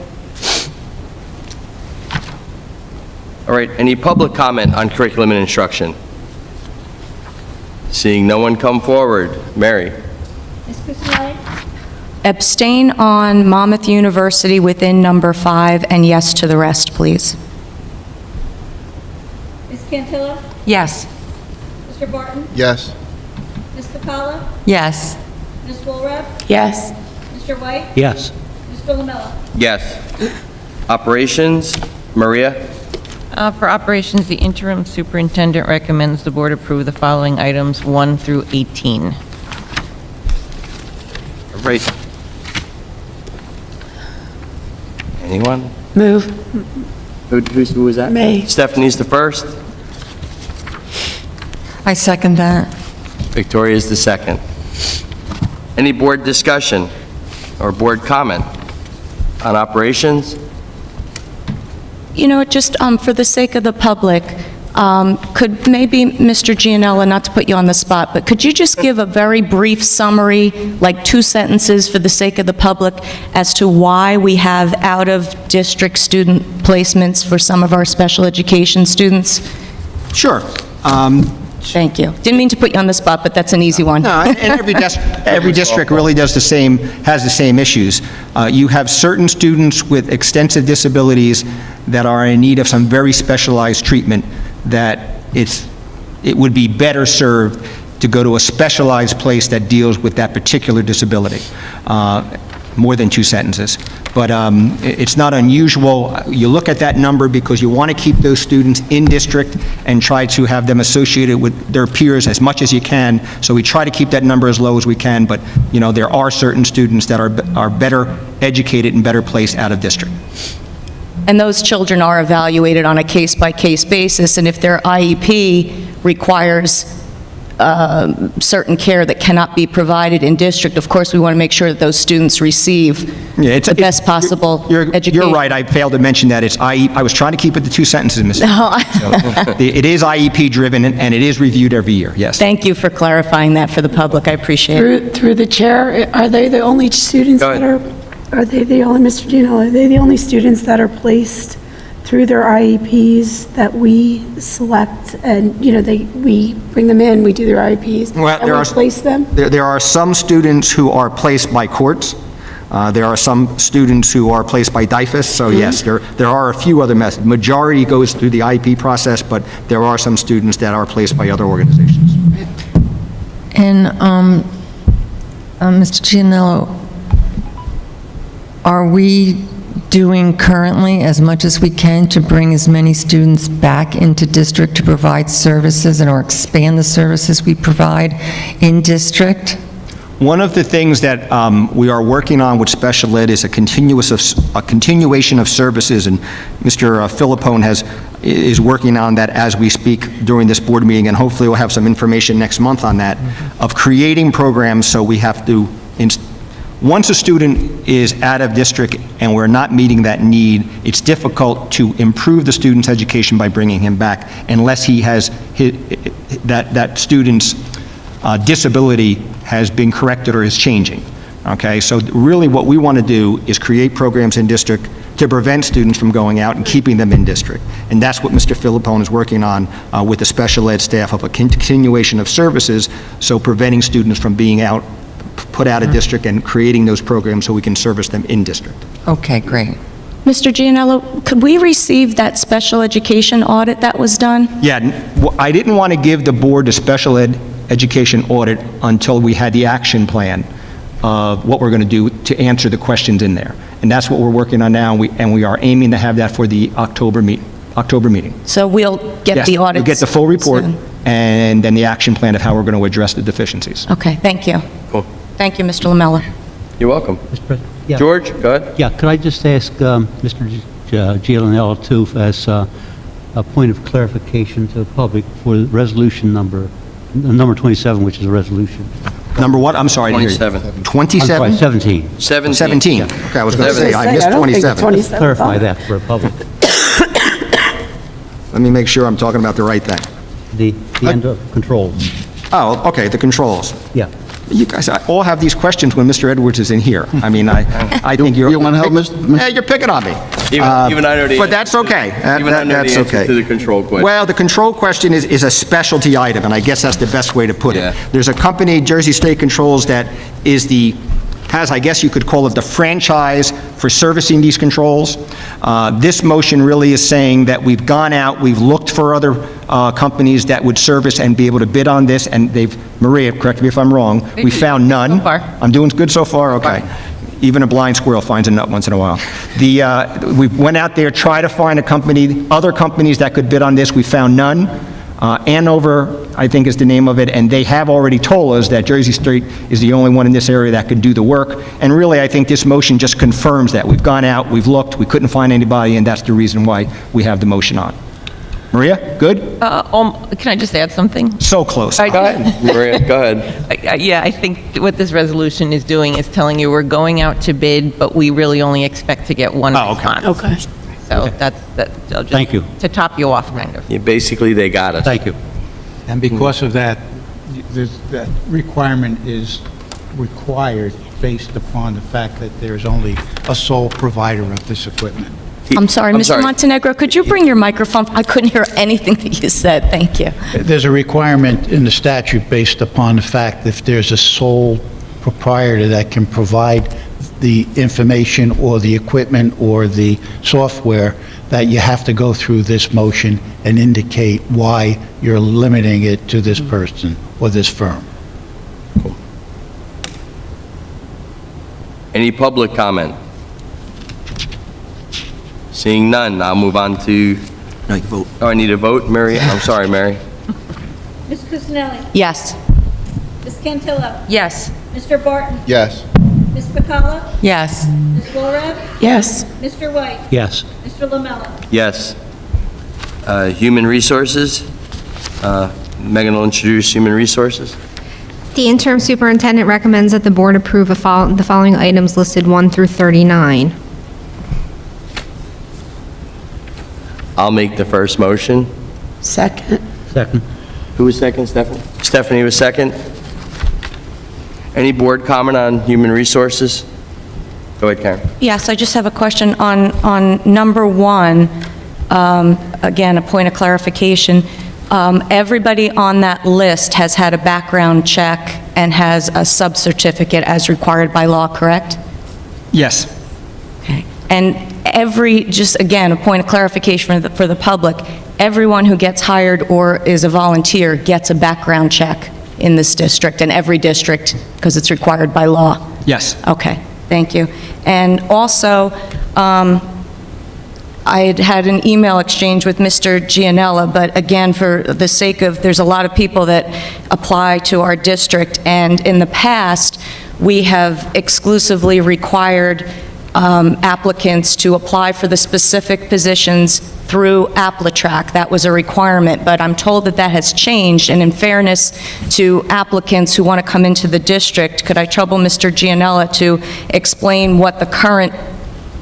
All right, any public comment on curriculum and instruction? Seeing no one come forward. Mary? Ms. Cuccinelli? Abstain on Monmouth University within number 5, and yes to the rest, please. Ms. Cantillo? Yes. Mr. Barton? Yes. Ms. Capala? Yes. Ms. Walrath? Yes. Mr. White? Yes. Mr. Lamella? Yes. Operations, Maria? For operations, the interim superintendent recommends the board approve the following items 1 through 18. All right. Anyone? Move. Who was that? Me. Stephanie's the first. I second that. Victoria is the second. Any board discussion or board comment on operations? You know, just for the sake of the public, could maybe, Mr. Gianella, not to put you on the spot, but could you just give a very brief summary, like 2 sentences for the sake of the public, as to why we have out-of-district student placements for some of our special education students? Sure. Thank you. Didn't mean to put you on the spot, but that's an easy one. No, and every district really has the same issues. You have certain students with extensive disabilities that are in need of some very specialized treatment that it would be better served to go to a specialized place that deals with that particular disability. More than 2 sentences. But it's not unusual. You look at that number because you want to keep those students in district and try to have them associated with their peers as much as you can. So we try to keep that number as low as we can, but you know, there are certain students that are better educated and better placed out of district. And those children are evaluated on a case-by-case basis, and if their IEP requires certain care that cannot be provided in district, of course, we want to make sure that those students receive the best possible education. You're right, I failed to mention that. It's I was trying to keep it to 2 sentences, Ms. It is IEP-driven, and it is reviewed every year, yes. Thank you for clarifying that for the public. I appreciate it. Through the chair, are they the only students that are they the only, Mr. Gianella, are they the only students that are placed through their IEPs that we select, and, you know, we bring them in, we do their IEPs, and we place them? There are some students who are placed by courts. There are some students who are placed by DIFAS, so yes, there are a few other methods. Majority goes through the IEP process, but there are some students that are placed by other organizations. And, Mr. Gianello, are we doing currently as much as we can to bring as many students back into district to provide services and or expand the services we provide in district? One of the things that we are working on with special ed is a continuation of services, and Mr. Philippone is working on that as we speak during this board meeting, and hopefully we'll have some information next month on that, of creating programs. So we have to once a student is out of district and we're not meeting that need, it's difficult to improve the student's education by bringing him back unless he has that student's disability has been corrected or is changing. Okay, so really what we want to do is create programs in district to prevent students from going out and keeping them in district. And that's what Mr. Filippone is working on with the special ed staff, of a continuation of services, so preventing students from being put out of district and creating those programs so we can service them in district. Okay, great. Mr. Gianello, could we receive that special education audit that was done? Yeah, I didn't want to give the board the special ed education audit until we had the action plan of what we're going to do to answer the questions in there. And that's what we're working on now, and we are aiming to have that for the October meeting. So we'll get Yes, the audit. you'll get the full report and then the action plan of how we're going to address the deficiencies. Okay, thank you. Cool. Thank you, Mr. Lamella. You're welcome. Mr. President? Yeah. George, go ahead. Yeah, could I just ask Mr. Gianello, too, as a point of clarification to the public for resolution number 27, which is a resolution. Number what? I'm sorry, I didn't hear you. 27. 27? I'm sorry, 17. 17. Okay, I was going to say, I missed 27. Clarify that for the public. Let me make sure I'm talking about the right thing. The end of controls. Oh, okay, the controls. Yeah. You guys all have these questions when Mr. Edwards is in here. I mean, I think you're... You want to help, Mr.? Yeah, you're picking on me. Even I know the But answer. that's okay. Even I know the That's answer okay. to the control question. Well, the control question is a specialty item, and I guess that's the best way to put it. Yeah. There's a company, Jersey State Controls, that has, I guess you could call it the franchise for servicing these controls. This motion really is saying that we've gone out, we've looked for other companies that would service and be able to bid on this, and Maria, correct me if I'm wrong, we found none. So far. I'm doing good so far? Okay. Even a blind squirrel finds a nut once in a while. We went out there, tried to find other companies that could bid on this. We found none. Andover, I think is the name of it, and they have already told us that Jersey State is the only one in this area that could do the work. And really, I think this motion just confirms that. We've gone out, we've looked, we couldn't find anybody, and that's the reason why we have the motion on. Maria, good? Can I just add something? So close. Go ahead, Maria, go ahead. Yeah, I think what this resolution is doing is telling you we're going out to bid, but we really only expect to get one response. Okay. So that's I'll just- Thank you. To top you off, kind of. Yeah, basically, they got us. Thank you. And because of that, that requirement is required based upon the fact that there's only a sole provider of this equipment. I'm sorry, Mr. Montenegro, could you bring your microphone? I couldn't hear anything that you said. Thank you. There's a requirement in the statute based upon the fact that if there's a sole proprietor that can provide the information or the equipment or the software, that you have to go through this motion and indicate why you're limiting it to this person or this firm. Any public comment? Seeing none, I'll move on to... No, you vote. Oh, I need a vote, Mary? I'm sorry, Mary. Ms. Cusinelli? Yes. Ms. Cantillo? Yes. Mr. Barton? Yes. Ms. Pacala? Yes. Ms. Walrath? Yes. Mr. White? Yes. Mr. Lamella? Yes. Human Resources. Megan will introduce Human Resources. The interim superintendent recommends that the board approve the following items listed 1 through 39. I'll make the first motion. Second. Second. Who was second, Stephanie? Stephanie was second. Any board comment on Human Resources? Go ahead, Karen. Yes, I just have a question on number 1. Again, a point of clarification. Everybody on that list has had a background check and has a sub-certificate as required by law, correct? Yes. Okay. And just again, a point of clarification for the public, everyone who gets hired or is a volunteer gets a background check in this district, in every district, because it's required by law? Yes. Okay, thank you. And also, I had an email exchange with Mr. Gianella, but again, for the sake of, there's a lot of people that apply to our district, and in the past, we have exclusively required applicants to apply for the specific positions through AppleTrack. That was a requirement, but I'm told that that has changed, and in fairness to applicants who want to come into the district, could I trouble Mr. Gianella to explain what the current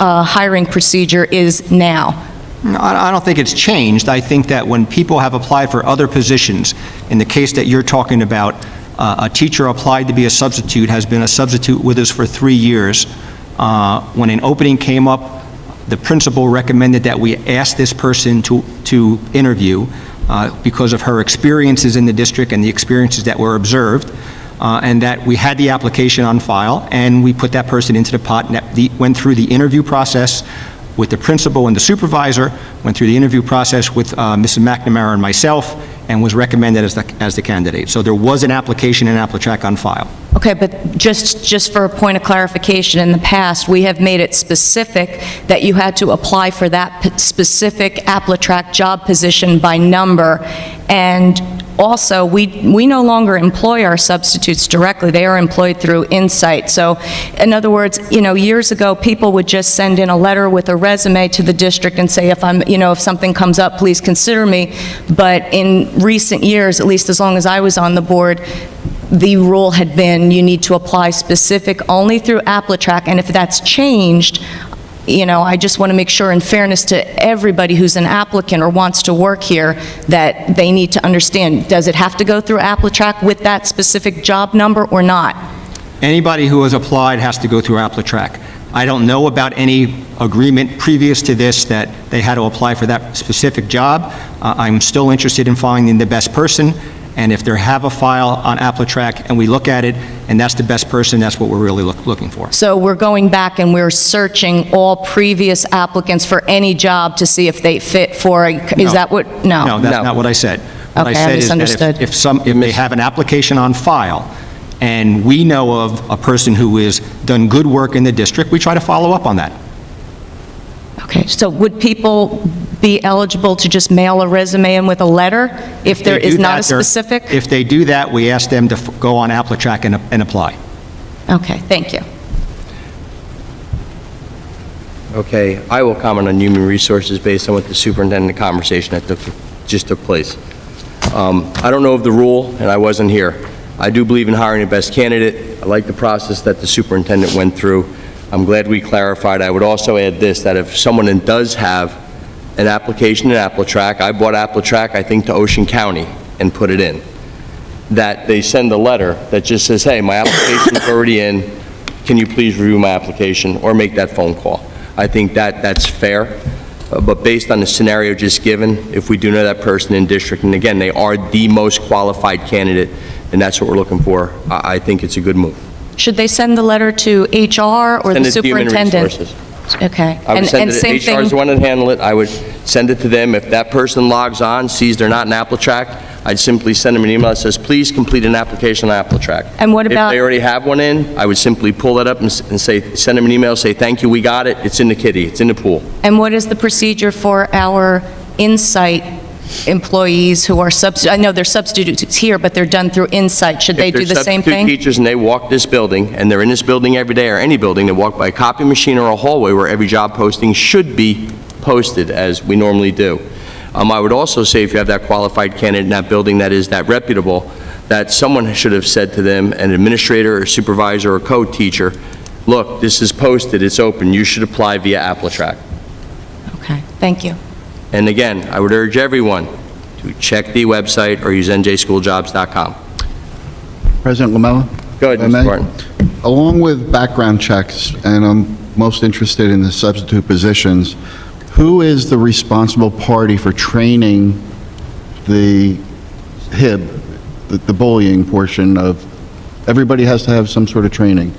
hiring procedure is now? No, I don't think it's changed. I think that when people have applied for other positions, in the case that you're talking about, a teacher applied to be a substitute, has been a substitute with us for 3 years. When an opening came up, the principal recommended that we ask this person to interview because of her experiences in the district and the experiences that were observed, and that we had the application on file, and we put that person into the pot, and that went through the interview process with the principal and the supervisor, went through the interview process with Mrs. McNamara and myself, and was recommended as the candidate. So there was an application in AppleTrack on file. Okay, but just for a point of clarification, in the past, we have made it specific that you had to apply for that specific AppleTrack job position by number, and also, we no longer employ our substitutes directly. They are employed through Insight. So, in other words, years ago, people would just send in a letter with a resume to the district and say, if something comes up, please consider me. But in recent years, at least as long as I was on the board, the rule had been you need to apply specific only through AppleTrack, and if that's changed, I just want to make sure, in fairness to everybody who's an applicant or wants to work here, that they need to understand, does it have to go through AppleTrack with that specific job number or not? Anybody who has applied has to go through AppleTrack. I don't know about any agreement previous to this that they had to apply for that specific job. I'm still interested in finding the best person, and if they have a file on AppleTrack and we look at it, and that's the best person, that's what we're really looking for. So we're going back and we're searching all previous applicants for any job to see if they fit for is that what? No. No, that's not what I said. What I Okay, I said is that misunderstood. if they have an application on file, and we know of a person who has done good work in the district, we try to follow up on that. Okay, so would people be eligible to just mail a resume in with a letter if there is not a specific? If they do that, we ask them to go on AppleTrack and apply. Okay, thank you. Okay, I will comment on human resources based on what the superintendent conversation that just took place. I don't know of the rule, and I wasn't here. I do believe in hiring the best candidate. I like the process that the superintendent went through. I'm glad we clarified. I would also add this, that if someone does have an application in AppleTrack, I bought AppleTrack, I think, to Ocean County and put it in, that they send a letter that just says, hey, my application's already in, can you please review my application, or make that phone call. I think that's fair, but based on the scenario just given, if we do know that person in district, and again, they are the most qualified candidate, and that's what we're looking for, I think it's a good move. Should they send the letter to HR or Send the it to Human superintendent? Resources. Okay. I would send same it, HR is the one that handle it, I would send it to them. If that person logs on, sees they're not in AppleTrack, I'd simply send them an email that says, please complete an application on AppleTrack. And what about- If they already have one in, I would simply pull that up and say, send them an email, say, thank you, we got it, it's in the kitty, it's in the pool. And what is the procedure for our Insight employees who are I know they're substitutes here, but they're done through Insight. Should they do the same If they're thing? substitute teachers and they walk this building, and they're in this building every day, or any building, they walk by a copy machine or a hallway where every job posting should be posted, as we normally do. I would also say, if you have that qualified candidate in that building that is that reputable, that someone should have said to them, an administrator or supervisor or co-teacher, look, this is posted, it's open, you should apply via AppleTrack. Okay, thank you. And again, I would urge everyone to check the website or use njschooljobs.com. President Lamella? Go ahead, if I Mr. may. Martin. Along with background checks, and I'm most interested in the substitute positions, who is the responsible party for training the HIB, the bullying portion of, everybody has to have some sort of training.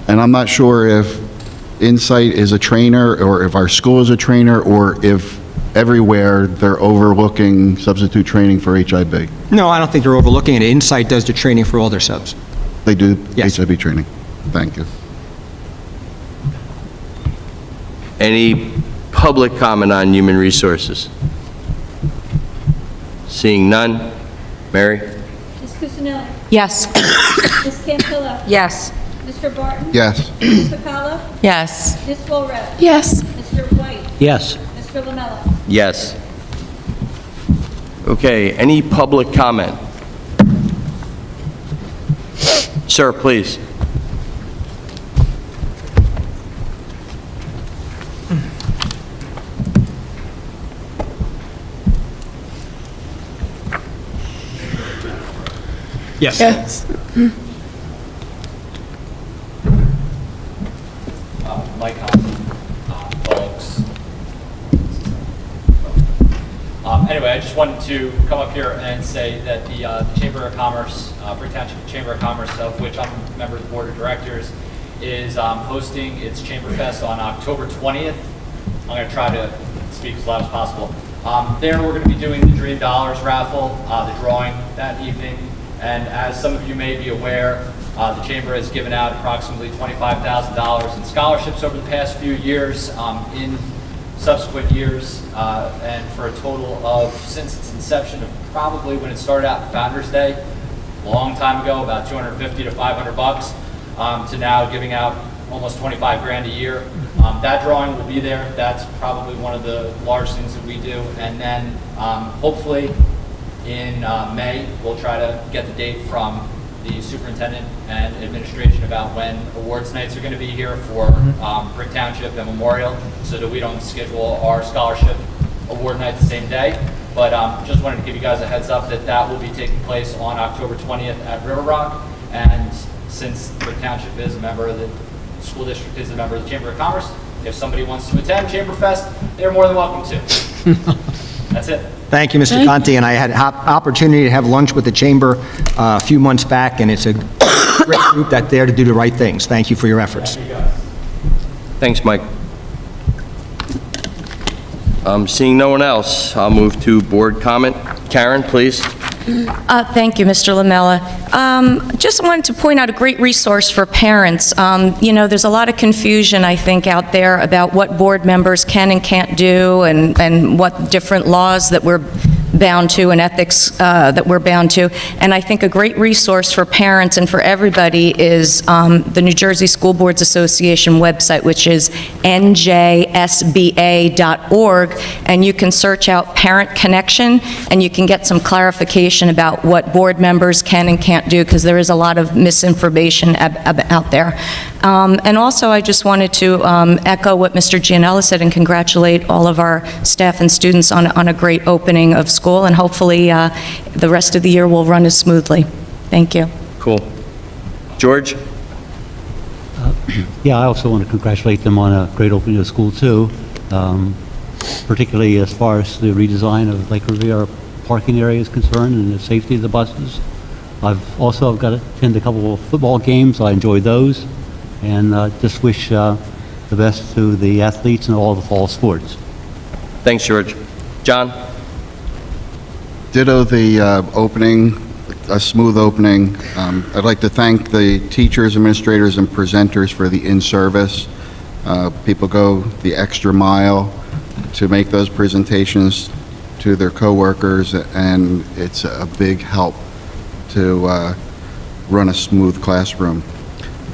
And I'm not sure if Insight is a trainer, or if our school is a trainer, or if everywhere they're overlooking substitute training for HIB. No, I don't think they're overlooking it. Insight does the training for all their subs. They do Yes. HIB training. Thank you. Any public comment on human resources? Seeing none. Mary? Ms. Cusinelli? Yes. Ms. Campilla? Yes. Mr. Barton? Yes. Ms. Pacala? Yes. Ms. Walrath? Yes. Mr. White? Yes. Mr. Lamella? Yes. Okay, any public comment? Sir, please. Yes. Mike Thompson, folks. Anyway, I just wanted to come up here and say that the Chamber of Commerce, Brick Township Chamber of Commerce, of which I'm a member of the Board of Directors, is hosting its Chamber Fest on October 20th. I'm going to try to speak as loud as possible. There we're going to be doing the Dream Dollars raffle, the drawing that evening. And as some of you may be aware, the Chamber has given out approximately $25,000 in scholarships over the past few years, in subsequent years, and for a total of, since its inception, of probably when it started out Founders Day, a long time ago, about $250 to $500, to now giving out almost 25 grand a year. That drawing will be there. That's probably one of the large things that we do. And then hopefully in May, we'll try to get the date from the superintendent and administration about when awards nights are going to be here for Brick Township and Memorial, so that we don't schedule our scholarship award night the same day. But just wanted to give you guys a heads up that that will be taking place on October 20th at River Rock. And since Brick Township is a member of the school district, is a member of the Chamber of Commerce, if somebody wants to attend Chamber Fest, they're more than welcome to. That's it. Thank you, Mr. Conti, and I had opportunity to have lunch with the Chamber a few months back, and it's a great group that's there to do the right things. Thank you for your efforts. Thanks, Mike. Seeing no one else, I'll move to board comment. Karen, please. Thank you, Mr. Lamella. Just wanted to point out a great resource for parents. You know, there's a lot of confusion, I think, out there about what board members can and can't do, and what different laws that we're bound to and ethics that we're bound to. And I think a great resource for parents and for everybody is the New Jersey School Boards Association website, which is njsba.org, and you can search out Parent Connection, and you can get some clarification about what board members can and can't do, because there is a lot of misinformation out there. And also, I just wanted to echo what Mr. Gianella said and congratulate all of our staff and students on a great opening of school, and hopefully the rest of the year will run as smoothly. Thank you. Cool. George? Yeah, I also want to congratulate them on a great opening of school, too, particularly as far as the redesign of Lake Riviera parking area is concerned and the safety of the buses. I've also got to attend a couple of football games. I enjoy those, and just wish the best to the athletes and all the fall sports. Thanks, George. John? Ditto the opening, a smooth opening. I'd like to thank the teachers, administrators, and presenters for the in-service. People go the extra mile to make those presentations to their coworkers, and it's a big help to run a smooth classroom.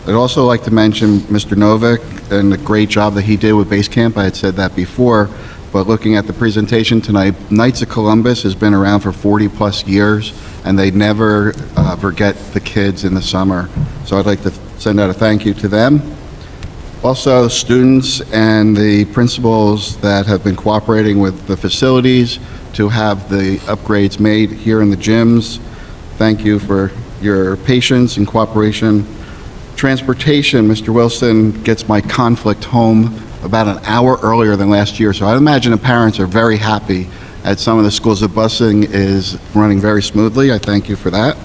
I'd also like to mention Mr. Novick and the great job that he did with Base Camp. I had said that before, but looking at the presentation tonight, Knights of Columbus has been around for 40-plus years, and they never forget the kids in the summer. So I'd like to send out a thank you to them. Also, students and the principals that have been cooperating with the facilities to have the upgrades made here in the gyms. Thank you for your patience and cooperation. Transportation, Mr. Wilson gets my conflict home about an hour earlier than last year, so I imagine the parents are very happy at some of the schools. The busing is running very smoothly. I thank you for that.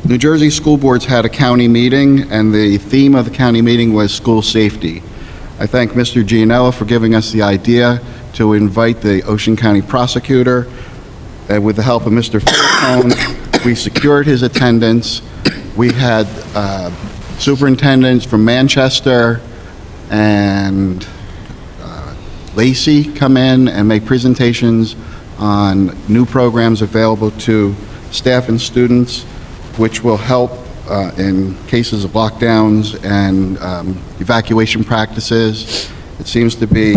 New Jersey School Boards had a county meeting, and the theme of the county meeting was school safety. I thank Mr. Gianella for giving us the idea to invite the Ocean County prosecutor. With the help of Mr. Faircone, we secured his attendance. We had superintendents from Manchester and Lacey come in and make presentations on new programs available to staff and students, which will help in cases of lockdowns and evacuation practices. It seems to be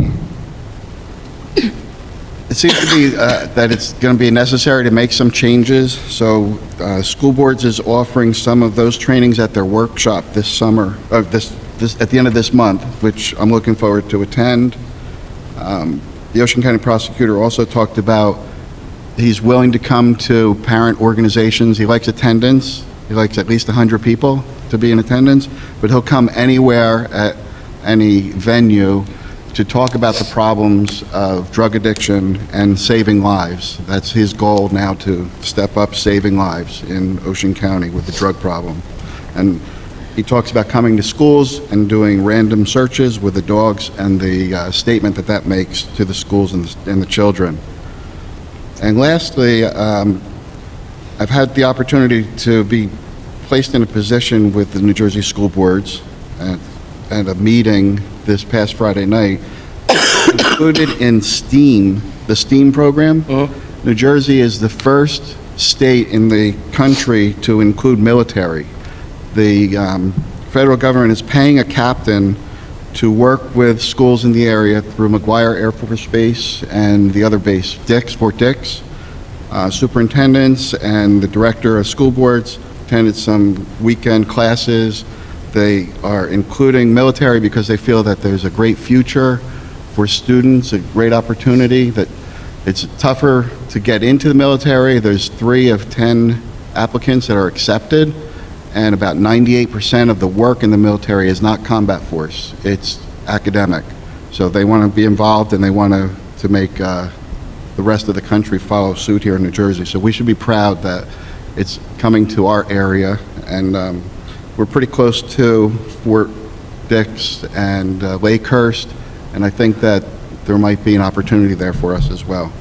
It seems to be that it's going to be necessary to make some changes. So School Boards is offering some of those trainings at their workshop this summer, at the end of this month, which I'm looking forward to attend. The Ocean County prosecutor also talked about he's willing to come to parent organizations. He likes attendance. He likes at least 100 people to be in attendance, but he'll come anywhere at any venue to talk about the problems of drug addiction and saving lives. That's his goal now, to step up saving lives in Ocean County with the drug problem. And he talks about coming to schools and doing random searches with the dogs and the statement that that makes to the schools and the children. And lastly, I've had the opportunity to be placed in a position with the New Jersey School Boards at a meeting this past Friday night, included in STEAM, the STEAM program. New Jersey is the first state in the country to include military. The federal government is paying a captain to work with schools in the area through McGuire Air Force Base and the other base, Fort Dix. Superintendents and the director of school boards attended some weekend classes. They are including military because they feel that there's a great future for students, a great opportunity, that it's tougher to get into the military. There's 3 of 10 applicants that are accepted, and about 98% of the work in the military is not combat force, it's academic. So they want to be involved, and they want to make the rest of the country follow suit here in New Jersey. So we should be proud that it's coming to our area, and we're pretty close to Fort Dix and Lakehurst, and I think that there might be an opportunity there for us as well.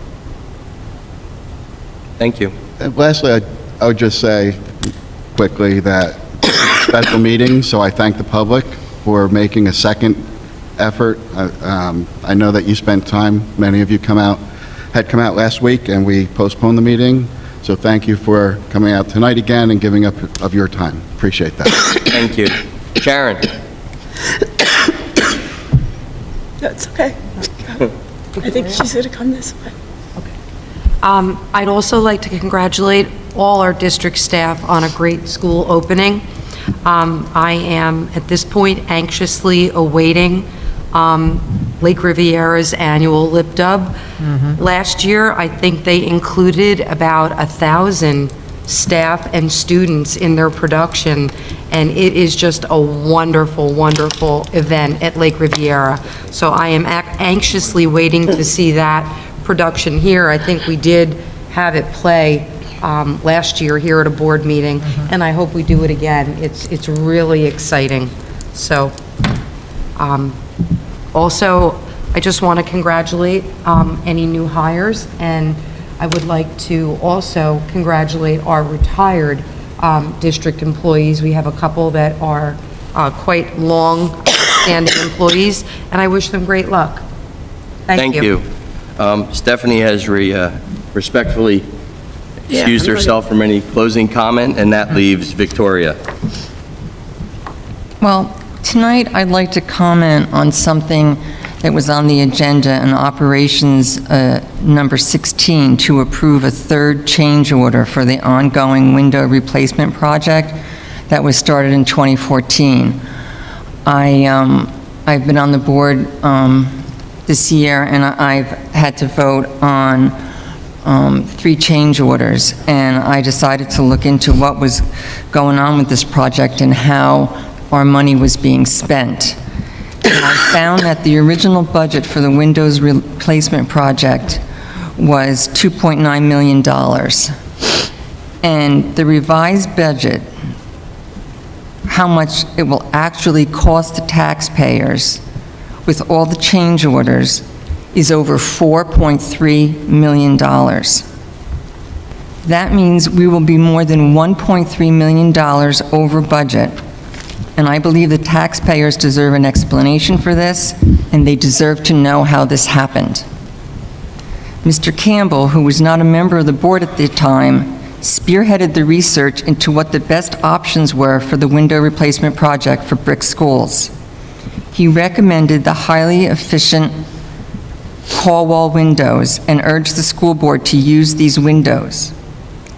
Thank you. And lastly, I would just say quickly that it's a special meeting, so I thank the public for making a second effort. I know that you spent time, many of you had come out last week, and we postponed the meeting. So thank you for coming out tonight again and giving up of your time. Appreciate that. Thank you. Sharon? That's okay. I think she's going to come this way. I'd also like to congratulate all our district staff on a great school opening. I am, at this point, anxiously awaiting Lake Riviera's annual Lip Dub. Last year, I think they included about 1,000 staff and students in their production, and it is just a wonderful, wonderful event at Lake Riviera. So I am anxiously waiting to see that production here. I think we did have it play last year here at a board meeting, and I hope we do it again. It's really exciting. So, also, I just want to congratulate any new hires, and I would like to also congratulate our retired district employees. We have a couple that are quite long-standing employees, and I wish them great luck. Thank you. Stephanie has respectfully excused herself from any closing comment, and that leaves Victoria. Well, tonight I'd like to comment on something that was on the agenda in operations number 16, to approve a third change order for the ongoing window replacement project that was started in 2014. I've been on the board this year, and I've had to vote on 3 change orders, and I decided to look into what was going on with this project and how our money was being spent. And I found that the original budget for the windows replacement project was $2.9 million. And the revised budget, how much it will actually cost the taxpayers with all the change orders, is over $4.3 million. That means we will be more than $1.3 million over budget. And I believe the taxpayers deserve an explanation for this, and they deserve to know how this happened. Mr. Campbell, who was not a member of the board at the time, spearheaded the research into what the best options were for the window replacement project for brick schools. He recommended the highly efficient call wall windows and urged the school board to use these windows.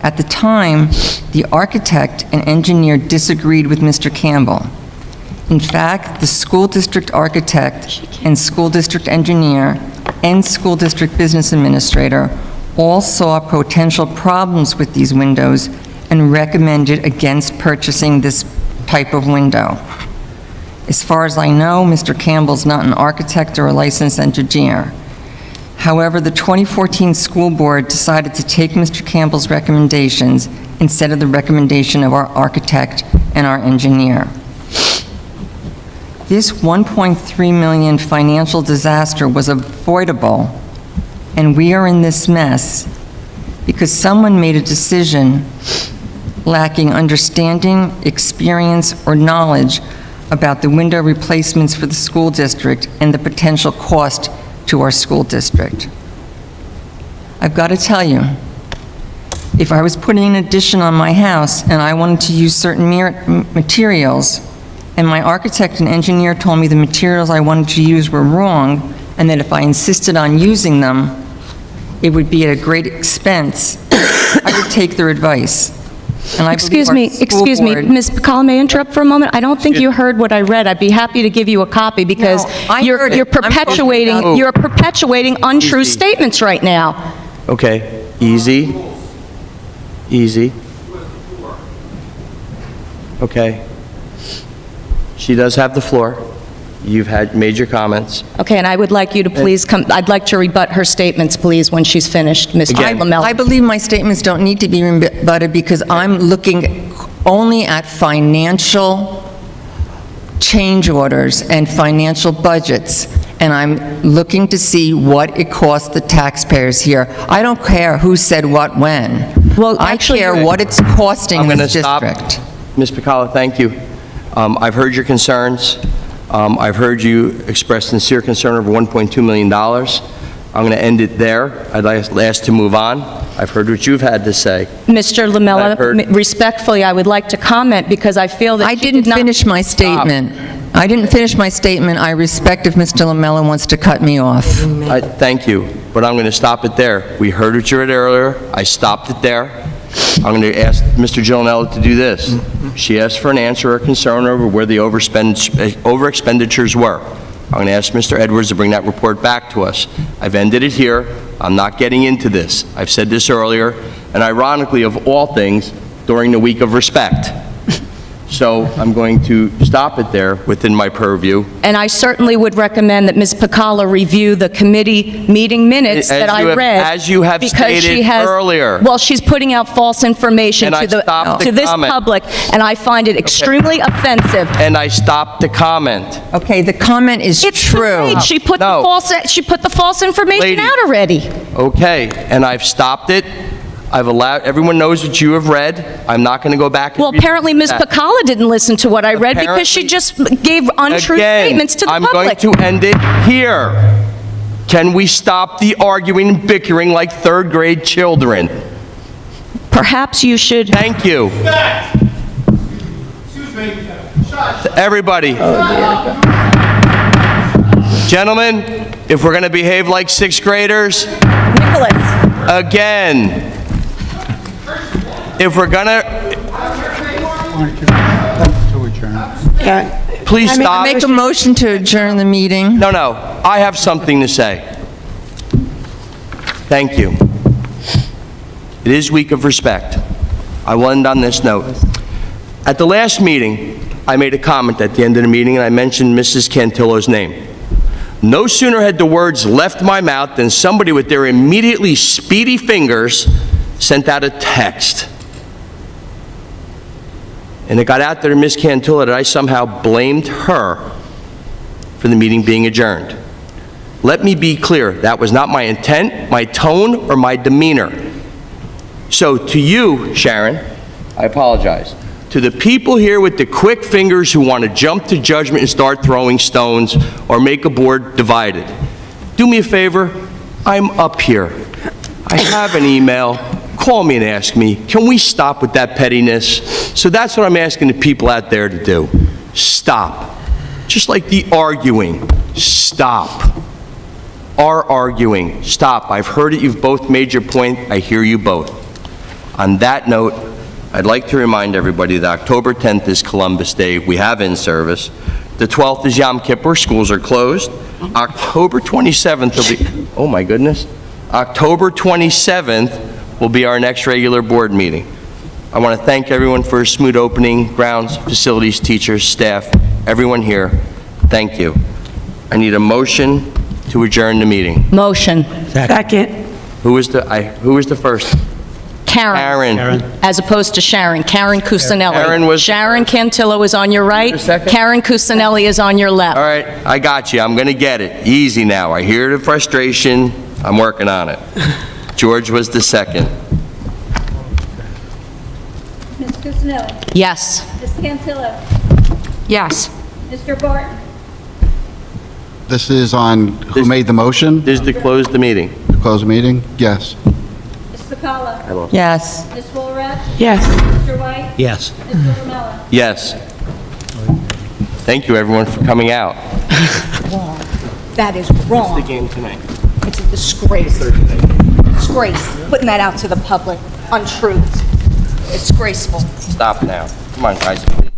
At the time, the architect and engineer disagreed with Mr. Campbell. In fact, the school district architect and school district engineer and school district business administrator all saw potential problems with these windows and recommended against purchasing this type of window. As far as I know, Mr. Campbell's not an architect or a licensed engineer. However, the 2014 school board decided to take Mr. Campbell's recommendations instead of the recommendation of our architect and our engineer. This $1.3 million financial disaster was avoidable, and we are in this mess because someone made a decision lacking understanding, experience, or knowledge about the window replacements for the school district and the potential cost to our school district. I've got to tell you, if I was putting an addition on my house and I wanted to use certain materials, and my architect and engineer told me the materials I wanted to use were wrong, and that if I insisted on using them, it would be at a great expense, I would take their advice. And I believe our school board- Ms. Pacala, may I interrupt for a moment? I don't think you heard what I read. I'd be happy to give you a copy because No, I heard it. you're perpetuating, you're perpetuating untrue Easy. statements right now. Okay, easy. Easy. Okay. She does have the floor. You've made your comments. Okay, and I would like you to please come, I'd like to rebut her statements, please, when she's finished, Ms. Again. Lamella. I believe my statements don't need to be rebutted because I'm looking only at financial change orders and financial budgets, and I'm looking to see what it costs the taxpayers here. I don't care who said what when. Well, I actually, care what it's costing I'm going to this stop. district. Ms. Pacala, thank you. I've heard your concerns. I've heard you express sincere concern over $1.2 million. I'm going to end it there. I'd ask to move on. I've heard what you've had to say. Mr. I've Lamella, heard- respectfully, I would like to comment because I feel that I she didn't did not- finish my statement. I didn't finish my statement. I respect if Mr. Lamella wants to cut me off. Thank you, but I'm going to stop it there. We heard what you read earlier. I stopped it there. I'm going to ask Mr. Gillinelli to do this. She asked for an answer or concern over where the over-expenditures were. I'm going to ask Mr. Edwards to bring that report back to us. I've ended it here. I'm not getting into this. I've said this earlier, and ironically, of all things, during the week of respect. So I'm going to stop it there within my purview. And I certainly would recommend that Ms. Pacala review the committee meeting minutes that I read. As you have because she stated has- earlier. Well, she's putting out false information And I stopped to the this comment. public, and I find it extremely offensive. And I stopped the comment. Okay, the comment is It's true. delayed. She put No. the false information Lady. out already. Okay, and I've stopped it. I've allowed, everyone knows what you have read. I'm not going to go back and Well, read apparently Ms. that. Pacala didn't listen to what I read because she just gave untrue statements to the I'm public. going to end it here. Can we stop the arguing and bickering like third grade children? Perhaps you should. Thank you. Everybody. Gentlemen, if we're going to behave like sixth graders, Nicholas. again, if we're going to, please stop. Make a motion to adjourn the meeting. No, no, I have something to say. Thank you. It is week of respect. I will end on this note. At the last meeting, I made a comment at the end of the meeting, and I mentioned Mrs. Cantillo's name. No sooner had the words left my mouth than somebody with their immediately speedy fingers sent out a text. And it got out there to Ms. Cantillo that I somehow blamed her for the meeting being adjourned. Let me be clear, that was not my intent, my tone, or my demeanor. So to you, Sharon, I apologize. To the people here with the quick fingers who want to jump to judgment and start throwing stones or make a board divided, do me a favor, I'm up here. I have an email. Call me and ask me, can we stop with that pettiness? So that's what I'm asking the people out there to do. Stop. Just like the arguing, stop. are arguing. Stop. I've heard it. You've both made your point. I hear you both. On that note, I'd like to remind everybody that October 10th is Columbus Day. We have in-service. The 12th is Yom Kippur. Schools are closed. October 27th will be, oh my goodness. October 27th will be our next regular board meeting. I want to thank everyone for a smooth opening, grounds, facilities, teachers, staff, everyone here. Thank you. I need a motion to adjourn the meeting. Motion. Second. Who was the first? Karen. As opposed to Sharon. Karen Cusinelli. Karen was- Sharon Cantillo is on your right. Karen Cusinelli is on your left. All right, I got you. I'm going to get it. Easy now. I hear the frustration. I'm working on it. George was the second. Ms. Cusinelli? Yes. Ms. Cantillo? Yes. Mr. Barton? This is on who made the motion This is to close the meeting. to close the meeting? Yes. Ms. Bacala? Yes. Ms. Walrath? Yes. Mr. White? Yes. Mr. Lamella? Yes. Thank you, everyone, for coming out. That is wrong. game tonight? It's a disgrace. Disgrace. Putting that out to the public. Untruth. It's disgraceful. Stop now. Come on, guys, please.